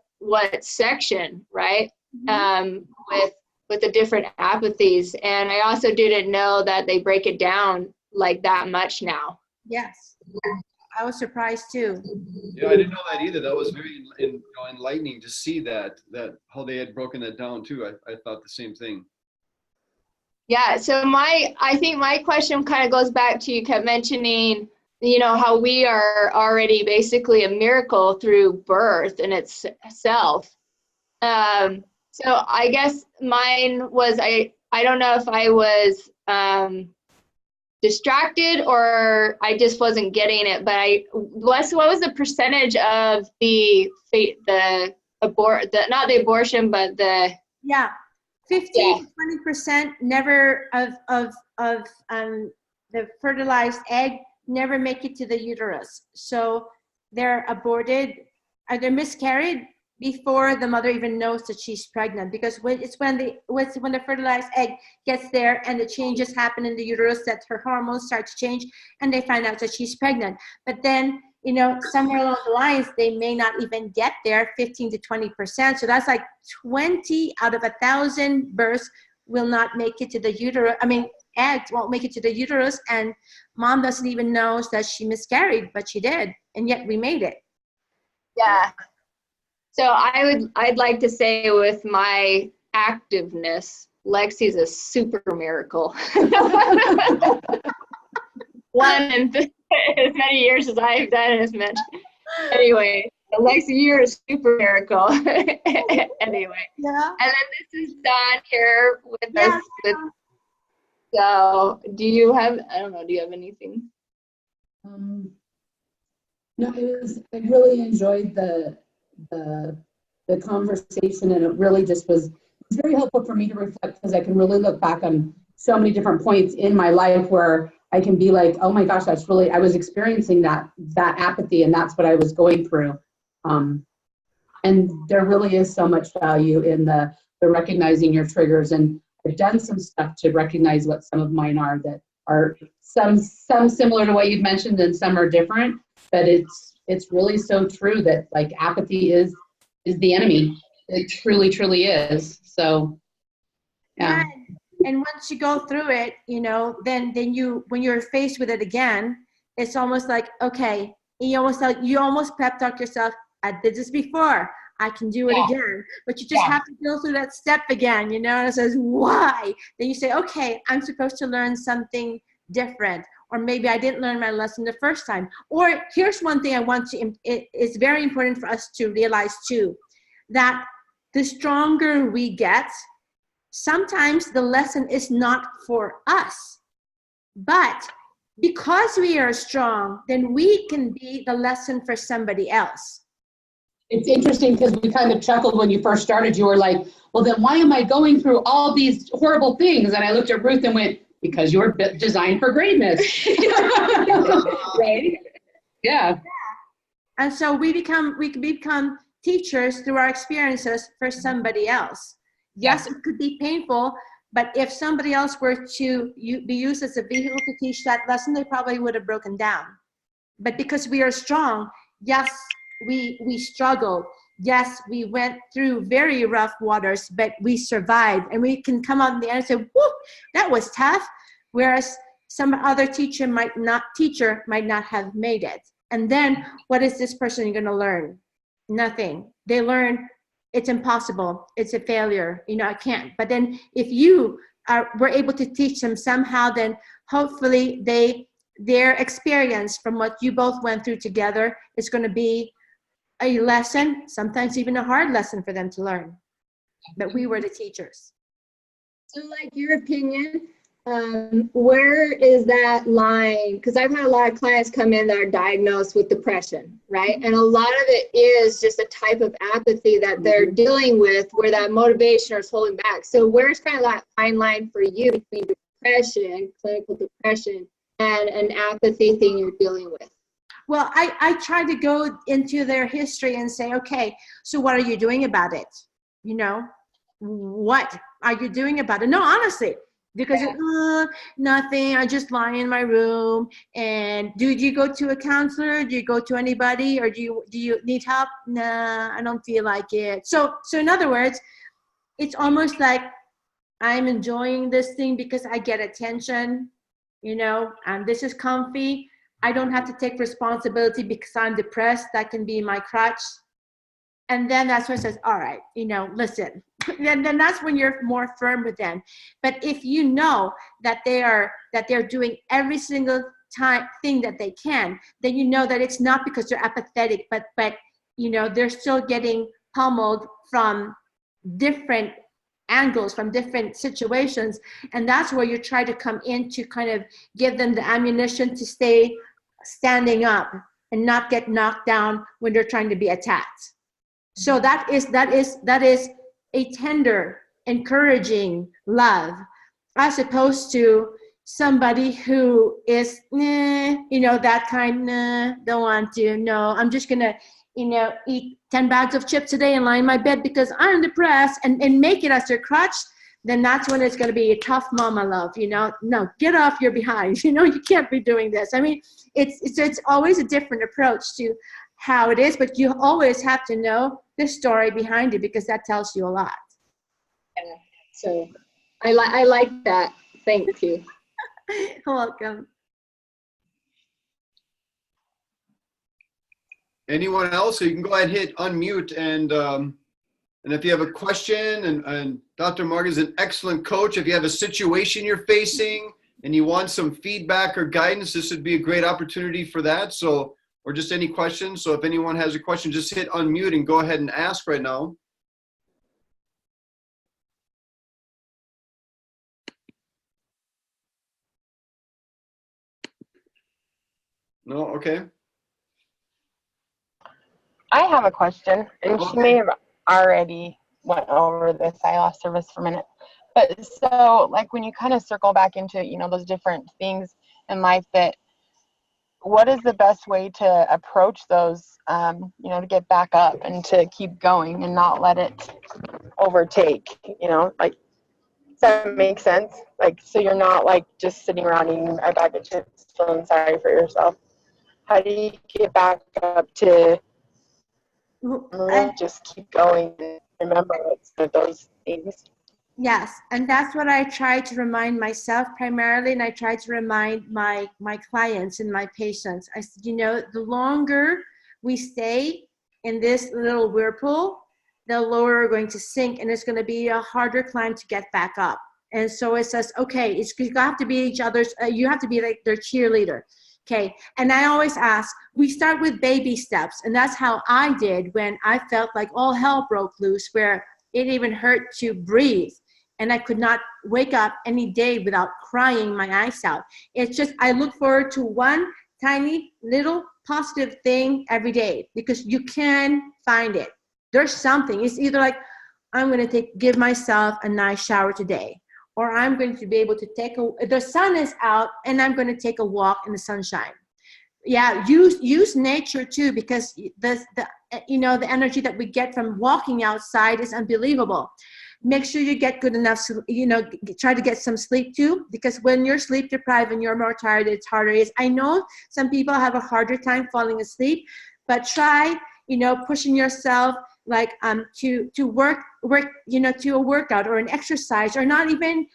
section, right? With the different apathies. And I also didn't know that they break it down like that much now. Yes. I was surprised too. Yeah, I didn't know that either. That was very enlightening to see that how they had broken that down too. I thought the same thing. Yeah, so I think my question kind of goes back to, you kept mentioning, you know, how we are already basically a miracle through birth in itself. So I guess mine was, I don't know if I was distracted or I just wasn't getting it, but what was the percentage of not the abortion, but the... Yeah, 15 to 20% never of the fertilized egg never make it to the uterus. So they're aborted, or they're miscarried before the mother even knows that she's pregnant, because it's when the fertilized egg gets there and the changes happen in the uterus that her hormones start to change and they find out that she's pregnant. But then, you know, somewhere along the lines, they may not even get there, 15 to 20%. So that's like 20 out of 1,000 births will not make it to the uterus. I mean, eggs won't make it to the uterus, and mom doesn't even know that she miscarried, but she did, and yet we made it. Yeah. So I'd like to say, with my activeness, Lexi's a super miracle. One in as many years as I've done as much. Anyway, Lexi, you're a super miracle. Anyway. Yeah. And then this is Dawn here with us. So do you have anything? No, I really enjoyed the conversation, and it really just was very helpful for me to reflect, because I can really look back on so many different points in my life where I can be like, oh my gosh, I was experiencing that apathy, and that's what I was going through. And there really is so much value in the recognizing your triggers. And I've done some stuff to recognize what some of mine are that are some similar to what you've mentioned and some are different. But it's really so true that like apathy is the enemy. It truly, truly is. So, yeah. And once you go through it, you know, then you, when you're faced with it again, it's almost like, okay, you almost pep talk yourself. I did this before. I can do it again. But you just have to go through that step again, you know, and it says, why? Then you say, okay, I'm supposed to learn something different. Or maybe I didn't learn my lesson the first time. Or here's one thing I want to, it's very important for us to realize too, that the stronger we get, sometimes the lesson is not for us. But because we are strong, then we can be the lesson for somebody else. It's interesting because we kind of chuckled when you first started. You were like, well, then why am I going through all these horrible things? And I looked at Ruth and went, because you're designed for greatness. Right? Yeah. And so we become teachers through our experiences for somebody else. Yes, it could be painful, but if somebody else were to be used as a vehicle to teach that lesson, they probably would have broken down. But because we are strong, yes, we struggled. Yes, we went through very rough waters, but we survived. And we can come out in the end and say, whoo, that was tough. Whereas some other teacher might not have made it. And then what is this person going to learn? Nothing. They learn it's impossible. It's a failure. You know, I can't. But then if you were able to teach them somehow, then hopefully their experience from what you both went through together is going to be a lesson, sometimes even a hard lesson for them to learn. But we were the teachers. So like your opinion, where is that line? Because I've had a lot of clients come in that are diagnosed with depression, right? And a lot of it is just a type of apathy that they're dealing with where that motivation is holding back. So where's kind of that fine line for you between depression, clinical depression, and an apathy thing you're dealing with? Well, I try to go into their history and say, okay, so what are you doing about it? You know, what are you doing about it? No, honestly, because nothing, I just lie in my room. And do you go to a counselor? Do you go to anybody? Or do you need help? Nah, I don't feel like it. So in other words, it's almost like I'm enjoying this thing because I get attention, you know, and this is comfy. I don't have to take responsibility because I'm depressed. That can be my crutch. And then that's when it says, all right, you know, listen. And then that's when you're more firm with them. But if you know that they're doing every single thing that they can, then you know that it's not because they're apathetic, but you know, they're still getting pummeled from different angles, from different situations. And that's where you try to come in to kind of give them the ammunition to stay standing up and not get knocked down when they're trying to be attacked. So that is a tender, encouraging love, as opposed to somebody who is, you know, that kind, don't want to, no, I'm just gonna, you know, eat 10 bags of chips a day and lie in my bed because I'm depressed and make it as their crutch. Then that's when it's going to be a tough mama love, you know. No, get off your behind. You know, you can't be doing this. I mean, it's always a different approach to how it is, but you always have to know the story behind it because that tells you a lot. Yeah. So I like that. Thank you. You're welcome. Anyone else? So you can go ahead and hit unmute, and if you have a question, and Dr. Marga is an excellent coach. If you have a situation you're facing and you want some feedback or guidance, this would be a great opportunity for that. So, or just any questions. So if anyone has a question, just hit unmute and go ahead and ask right now. No? Okay. I have a question, and she may have already went over this. I lost service for a minute. But so, like, when you kind of circle back into, you know, those different things in life that what is the best way to approach those, you know, to get back up and to keep going and not let it overtake, you know, like, does that make sense? Like, so you're not like just sitting around eating a bag of chips feeling sorry for yourself. How do you get back up to really just keep going and remember it's those things? Yes, and that's what I try to remind myself primarily, and I try to remind my clients and my patients. I said, you know, the longer we stay in this little whirlpool, the lower we're going to sink, and it's going to be a harder climb to get back up. And so it says, okay, you have to be each other's, you have to be like their cheerleader. Okay, and I always ask, we start with baby steps, and that's how I did when I felt like all hell broke loose, where it even hurt to breathe. And I could not wake up any day without crying my eyes out. It's just, I look forward to one tiny little positive thing every day, because you can find it. There's something. It's either like, I'm going to give myself a nice shower today, or I'm going to be able to the sun is out and I'm going to take a walk in the sunshine. Yeah, use nature too, because the energy that we get from walking outside is unbelievable. Make sure you get good enough, try to get some sleep too, because when you're sleep deprived and you're more tired, it's harder. I know some people have a harder time falling asleep, but try, pushing yourself like to work, to a workout or an exercise, or not even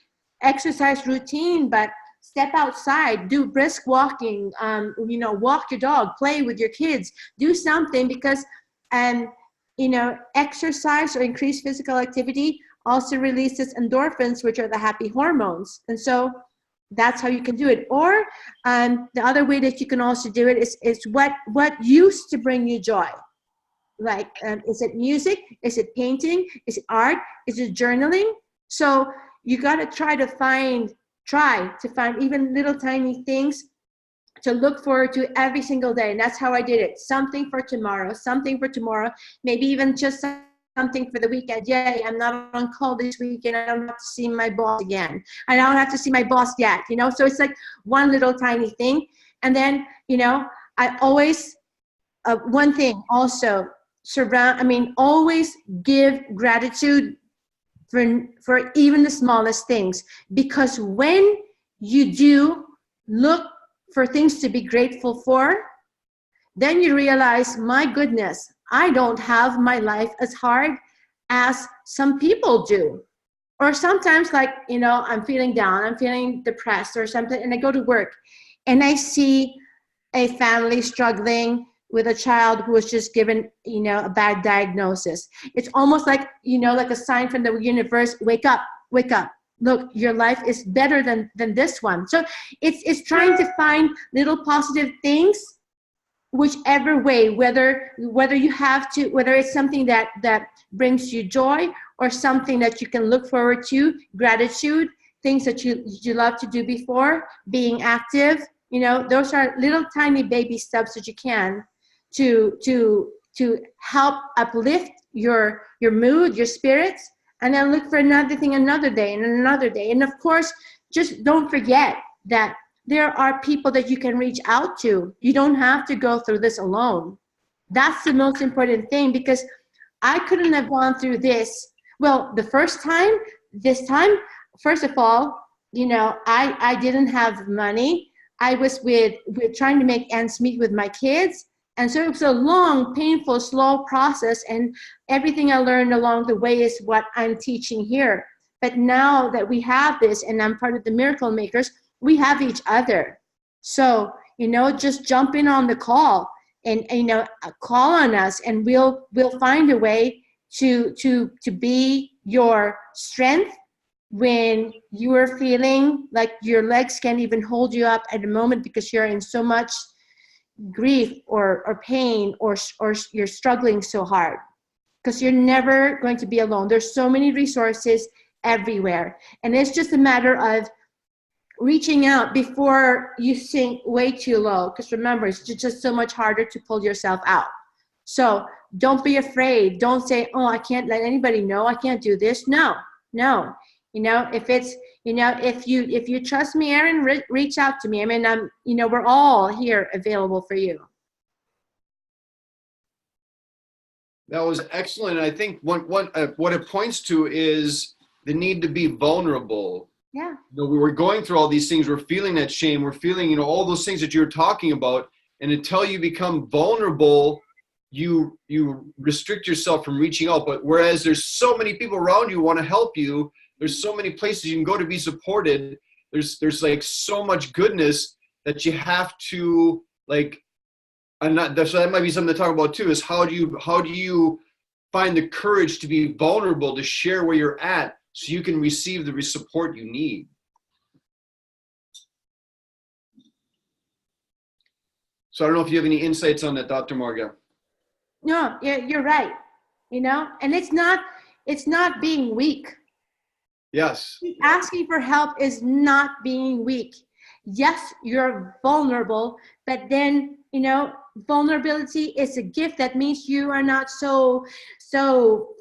exercise routine, but step outside, do brisk walking, walk your dog, play with your kids, do something, because exercise or increased physical activity also releases endorphins, which are the happy hormones. And so that's how you can do it. Or the other way that you can also do it is what used to bring you joy. Like, is it music? Is it painting? Is it art? Is it journaling? So you got to try to find even little tiny things to look forward to every single day. And that's how I did it. Something for tomorrow, maybe even just something for the weekend. Yay, I'm not on call this weekend. I don't have to see my boss again. I don't have to see my boss yet, So it's like one little tiny thing. And then, I always, one thing also, always give gratitude for even the smallest things. Because when you do look for things to be grateful for, then you realize, my goodness, I don't have my life as hard as some people do. Or sometimes, like, I'm feeling down, I'm feeling depressed or something, and I go to work and I see a family struggling with a child who was just given, a bad diagnosis. It's almost like, like a sign from the universe, wake up. Look, your life is better than this one. So it's trying to find little positive things, whichever way, whether you have to, whether it's something that brings you joy, or something that you can look forward to, gratitude, things that you love to do before, being active, those are little tiny baby steps that you can to help uplift your mood, your spirits. And then look for another thing, another day and another day. And of course, just don't forget that there are people that you can reach out to. You don't have to go through this alone. That's the most important thing, because I couldn't have gone through this. Well, this time, first of all, I didn't have money. I was with trying to make ends meet with my kids. And so it was a long, painful, slow process, and everything I learned along the way is what I'm teaching here. But now that we have this, and I'm part of the Miracle Makers, we have each other. So, just jump in on the call and, call on us, and we'll find a way to be your strength when you are feeling like your legs can't even hold you up at the moment because you're in so much grief or pain, or you're struggling so hard, because you're never going to be alone. There's so many resources everywhere, and it's just a matter of reaching out before you sink way too low, because remember, it's just so much harder to pull yourself out. So don't be afraid. Don't say, oh, I can't let anybody know, I can't do this. No. If it's You know, if you trust me, Erin, reach out to me. I mean, you know, we're all here available for you. That was excellent. I think what it points to is the need to be vulnerable. Yeah. You know, we were going through all these things. We're feeling that shame. We're feeling, you know, all those things that you're talking about. And until you become vulnerable, you restrict yourself from reaching out. But whereas there's so many people around you who want to help you, there's so many places you can go to be supported. There's like so much goodness that you have to like. And so that might be something to talk about too. Is how do you find the courage to be vulnerable, to share where you're at, so you can receive the support you need. So I don't know if you have any insights on that, Dr. Marga. No, you're right. You know, and it's not being weak. Yes. Asking for help is not being weak. Yes, you're vulnerable, but then, you know, vulnerability is a gift. That means you are not so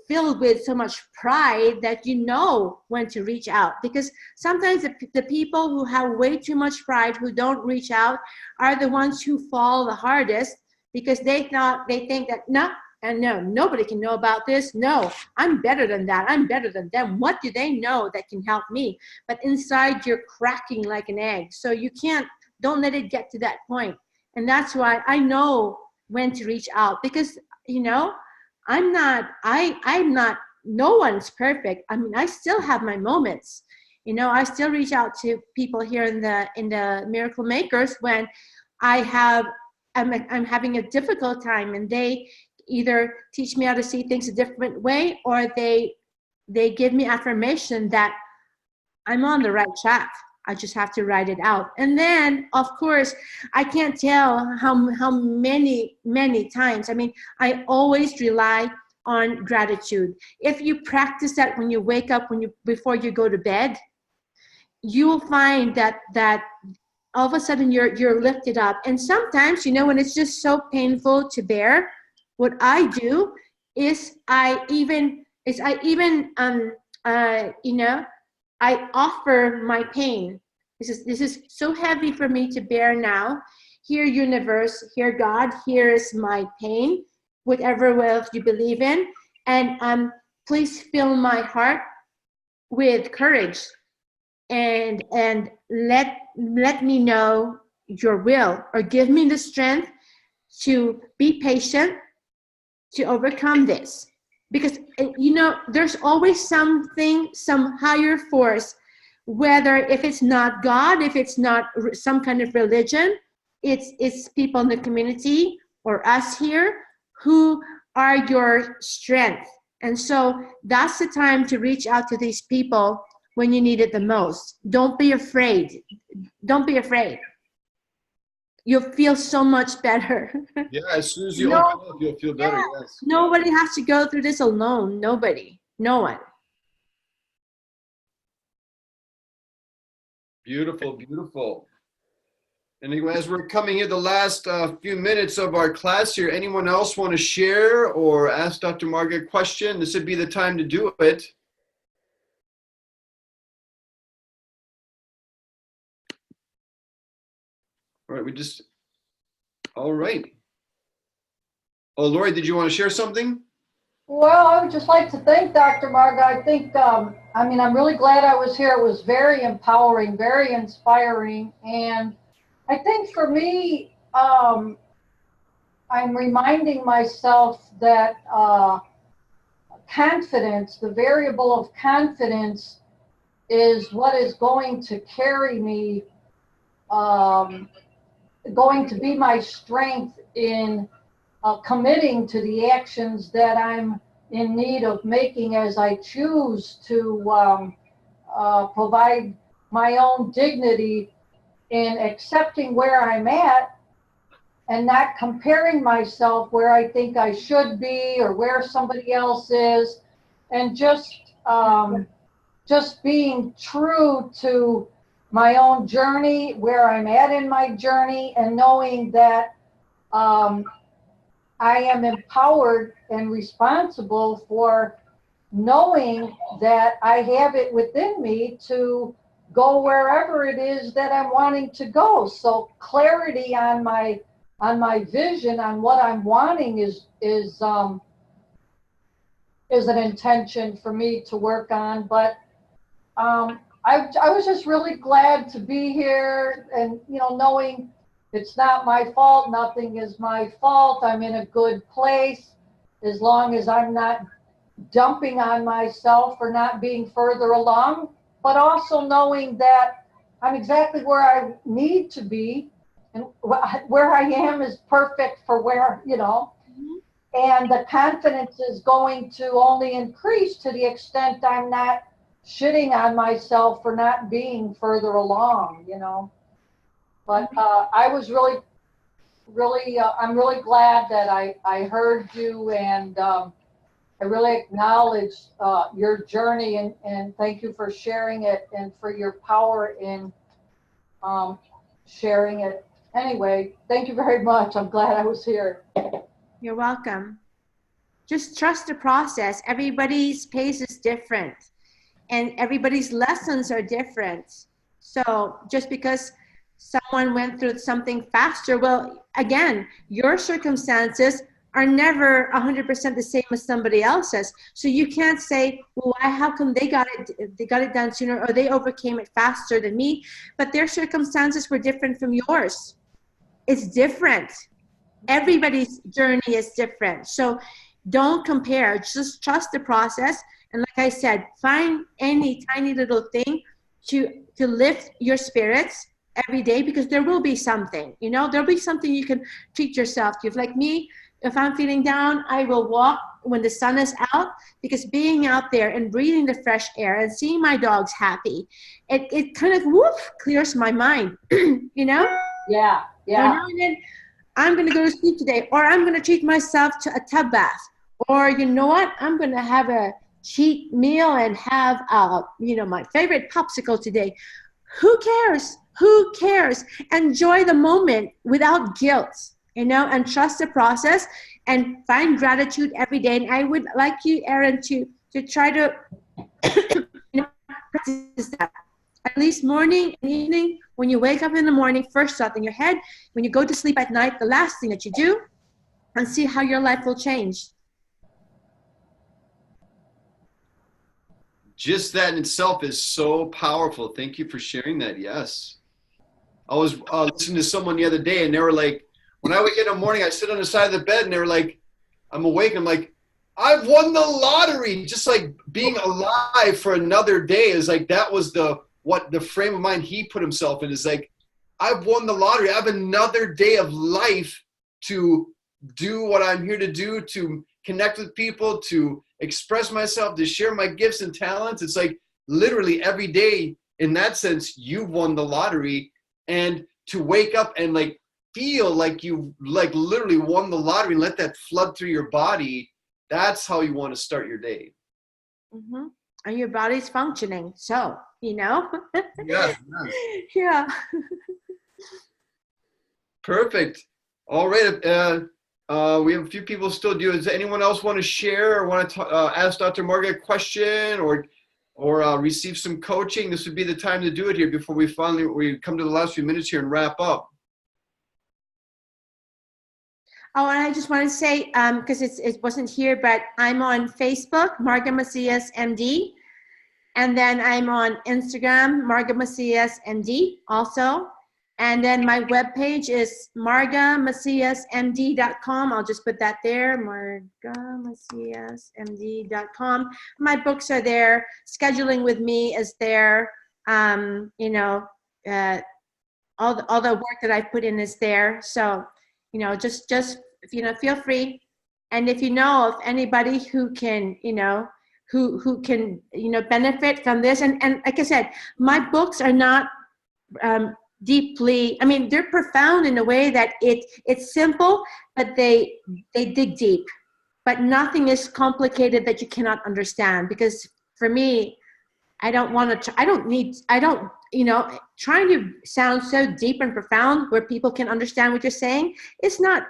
filled with so much pride that you know when to reach out. Because sometimes the people who have way too much pride, who don't reach out, are the ones who fall the hardest, because they think that no, nobody can know about this. No, I'm better than that. I'm better than them. What do they know that can help me? But inside you're cracking like an egg. So don't let it get to that point. And that's why I know when to reach out, because, you know, I'm not, no one's perfect. I mean, I still have my moments. You know, I still reach out to people here in the Miracle Makers when I'm having a difficult time, and they either teach me how to see things a different way, or they give me affirmation that I'm on the right track. I just have to write it out. And then, of course, I can't tell how many times. I mean, I always rely on gratitude. If you practice that when you wake up, before you go to bed, you will find that all of a sudden you're lifted up. And sometimes, you know, when it's just so painful to bear, what I do is I offer my pain. This is so heavy for me to bear now. Here, universe, here, God, here is my pain, whatever will you believe in. And please fill my heart with courage, and let me know your will, or give me the strength to be patient, to overcome this. Because, you know, there's always some higher force, whether if it's not God, if it's not some kind of religion, it's people in the community or us here who are your strength. And so that's the time to reach out to these people when you need it the most. Don't be afraid. Don't be afraid. You'll feel so much better. Yeah, as soon as you open up, you'll feel better. Yeah. Yes. Nobody has to go through this alone. Nobody. No one. Beautiful, beautiful. And as we're coming here, the last few minutes of our class here, anyone else want to share or ask Dr. Marga a question? This would be the time to do it. All right, all right. Oh, Lori, did you want to share something? Well, I would just like to thank Dr. Marga. I think, I mean, I'm really glad I was here. It was very empowering, very inspiring. And I think for me, I'm reminding myself that confidence, the variable of confidence, is what is going to carry me, going to be my strength in committing to the actions that I'm in need of making, as I choose to provide my own dignity in accepting where I'm at, and not comparing myself where I think I should be or where somebody else is, and just being true to my own journey, where I'm at in my journey, and knowing that I am empowered and responsible for knowing that I have it within me to go wherever it is that I'm wanting to go. So clarity on my vision, on what I'm wanting is an intention for me to work on. But I was just really glad to be here, and knowing it's not my fault, nothing is my fault. I'm in a good place as long as I'm not dumping on myself for not being further along, but also knowing that I'm exactly where I need to be, and where I am is perfect for where, and the confidence is going to only increase to the extent I'm not shitting on myself for not being further along, But I was really, I'm really glad that I heard you, and I really acknowledge your journey, and thank you for sharing it and for your power in sharing it. Anyway, thank you very much. I'm glad I was here. You're welcome. Just trust the process. Everybody's pace is different, and everybody's lessons are different. So just because someone went through something faster, well, again, your circumstances are never 100% the same as somebody else's. So you can't say, well, how come they got it done sooner, or they overcame it faster than me? But their circumstances were different from yours. It's different. Everybody's journey is different. So don't compare. Just trust the process. And like I said, find any tiny little thing to lift your spirits every day, because there will be something, there'll be something you can treat yourself to. Like me, if I'm feeling down, I will walk when the sun is out, because being out there and breathing the fresh air and seeing my dogs happy, it kind of clears my mind, Yeah. And then I'm going to go to sleep today, or I'm going to treat myself to a tub bath, or you know what, I'm going to have a cheat meal and have my favorite popsicle today. Who cares? Who cares? Enjoy the moment without guilt, and trust the process, and find gratitude every day. And I would like you, Erin, to try to practice that. At least morning and evening, when you wake up in the morning, first thought in your head, when you go to sleep at night, the last thing that you do, and see how your life will change. Just that in itself is so powerful. Thank you for sharing that. Yes. I was listening to someone the other day, and they were like, when I wake in the morning, I sit on the side of the bed, and they were like, I'm awake. I'm like, I've won the lottery. Just like being alive for another day is like, that was the frame of mind he put himself in, is like, I've won the lottery. I have another day of life to do what I'm here to do, to connect with people, to express myself, to share my gifts and talents. It's like literally every day, in that sense, you've won the lottery. And to wake up and like feel like you like literally won the lottery and let that flood through your body, that's how you want to start your day. Mm-hmm. And your body's functioning. So, Yeah. Yeah. Perfect. All right. We have a few people still. Does anyone else want to share or want to ask Dr. Marga a question or receive some coaching? This would be the time to do it here before we come to the last few minutes here and wrap up. Oh, and I just want to say, because it wasn't here, but I'm on Facebook, Marga Macias, MD. And then I'm on Instagram, Marga Macias, MD also. And then my webpage is margamaciasmd.com. I'll just put that there, margamaciasmd.com. My books are there. Scheduling with me is there. All the work that I put in is there. So, just feel free. And if you know of anybody who can, who can, benefit from this. And like I said, my books are not deeply, they're profound in a way that it's simple, but they dig deep. But nothing is complicated that you cannot understand. Because for me, trying to sound so deep and profound where people can understand what you're saying, it's not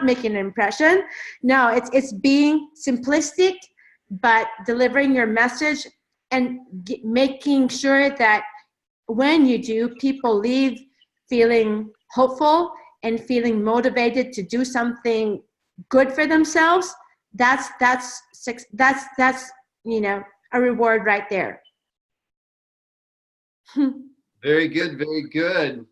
making an impression. No, it's being simplistic, but delivering your message and making sure that when you do, people leave feeling hopeful and feeling motivated to do something good for themselves. That's you know, a reward right there. Very good, very good.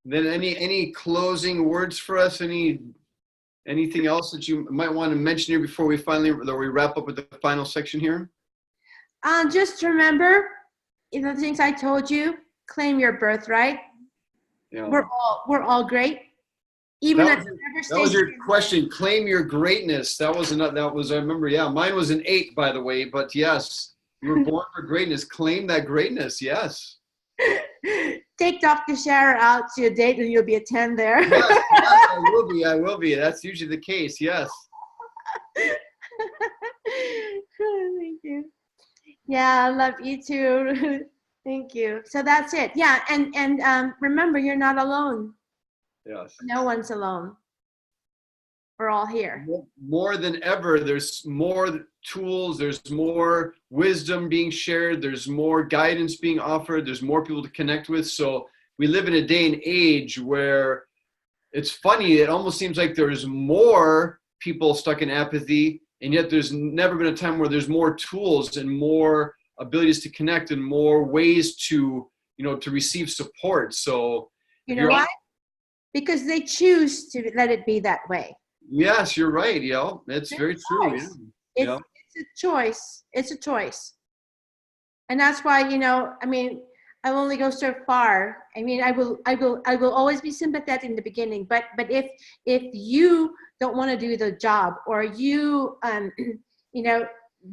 Then any closing words for us? Anything else that you might want to mention here before we wrap up with the final section here? Just remember, the things I told you. Claim your birthright. Yeah. We're all great. Even at whatever stage. That was your question. Claim your greatness. That was I remember. Yeah, mine was an 8, by the way. But yes, you were born for greatness. Claim that greatness. Yes. Take Dr. Shara out to a date and you'll be a 10 there. Yes, I will be. That's usually the case. Yes. Thank you. Yeah, I love you too. Thank you. So that's it. Yeah, and remember, you're not alone. Yes. No one's alone. We're all here. More than ever, there's more tools, there's more wisdom being shared, there's more guidance being offered, there's more people to connect with. So we live in a day and age where it's funny, it almost seems like there's more people stuck in apathy, and yet there's never been a time where there's more tools and more abilities to connect and more ways to, to receive support. So you know why? Because they choose to let it be that way. Yes, you're right. It's very true. Yeah. It's a choice. It's a choice. And that's why, I'll only go so far. I will always be sympathetic in the beginning, but if you don't want to do the job, or you,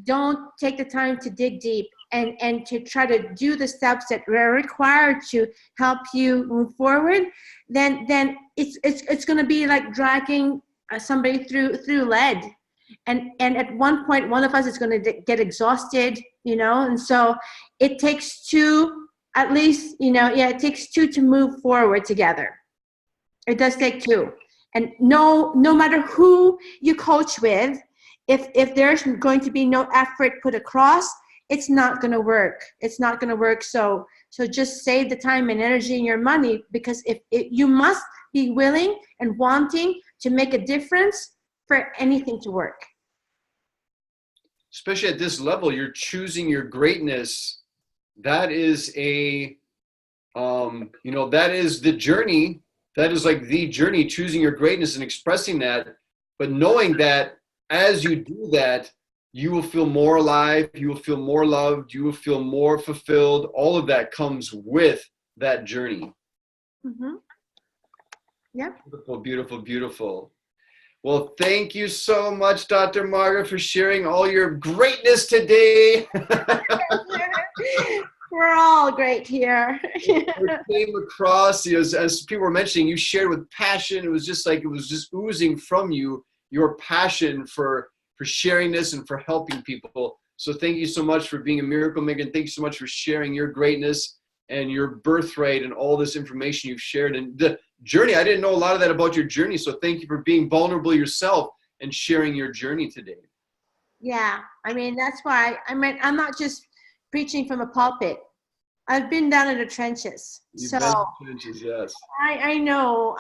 don't take the time to dig deep and to try to do the steps that are required to help you move forward, then it's going to be like dragging somebody through lead, and at one point one of us is going to get exhausted, and so it takes two, at least, it takes two to move forward together. It does take two. And no matter who you coach with, if there's going to be no effort put across, it's not going to work. It's not going to work. So just save the time and energy and your money, because if you must be willing and wanting to make a difference for anything to work. Especially at this level, you're choosing your greatness. That is that is the journey. That is like the journey, choosing your greatness and expressing that. But knowing that as you do that, you will feel more alive, you will feel more loved, you will feel more fulfilled. All of that comes with that journey. Mm-hmm. Yeah. Beautiful, beautiful, beautiful. Well, thank you so much, Dr. Marga, for sharing all your greatness today. We're all great here. It came across, as people were mentioning, you shared with passion. It was just oozing from you, your passion for sharing this and for helping people. So thank you so much for being a miracle maker, and thank you so much for sharing your greatness and your birthright and all this information you've shared. And the journey, I didn't know a lot of that about your journey, so thank you for being vulnerable yourself and sharing your journey today. Yeah, that's why, I'm not just preaching from a pulpit. I've been down in the trenches. You've been in the trenches, yes. I know.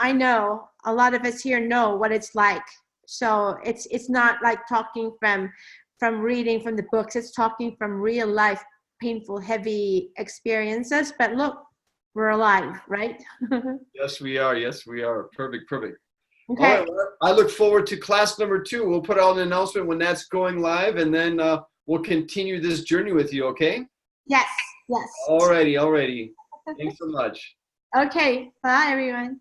A lot of us here know what it's like. So it's not like talking from reading from the books. It's talking from real life, painful, heavy experiences. But look, we're alive, right? Yes, we are. Yes, we are. Perfect. Okay. All right, well, I look forward to class number 2. We'll put out an announcement when that's going live, and then we'll continue this journey with you, okay? Yes. Alrighty. Thanks so much. Okay. Bye, everyone.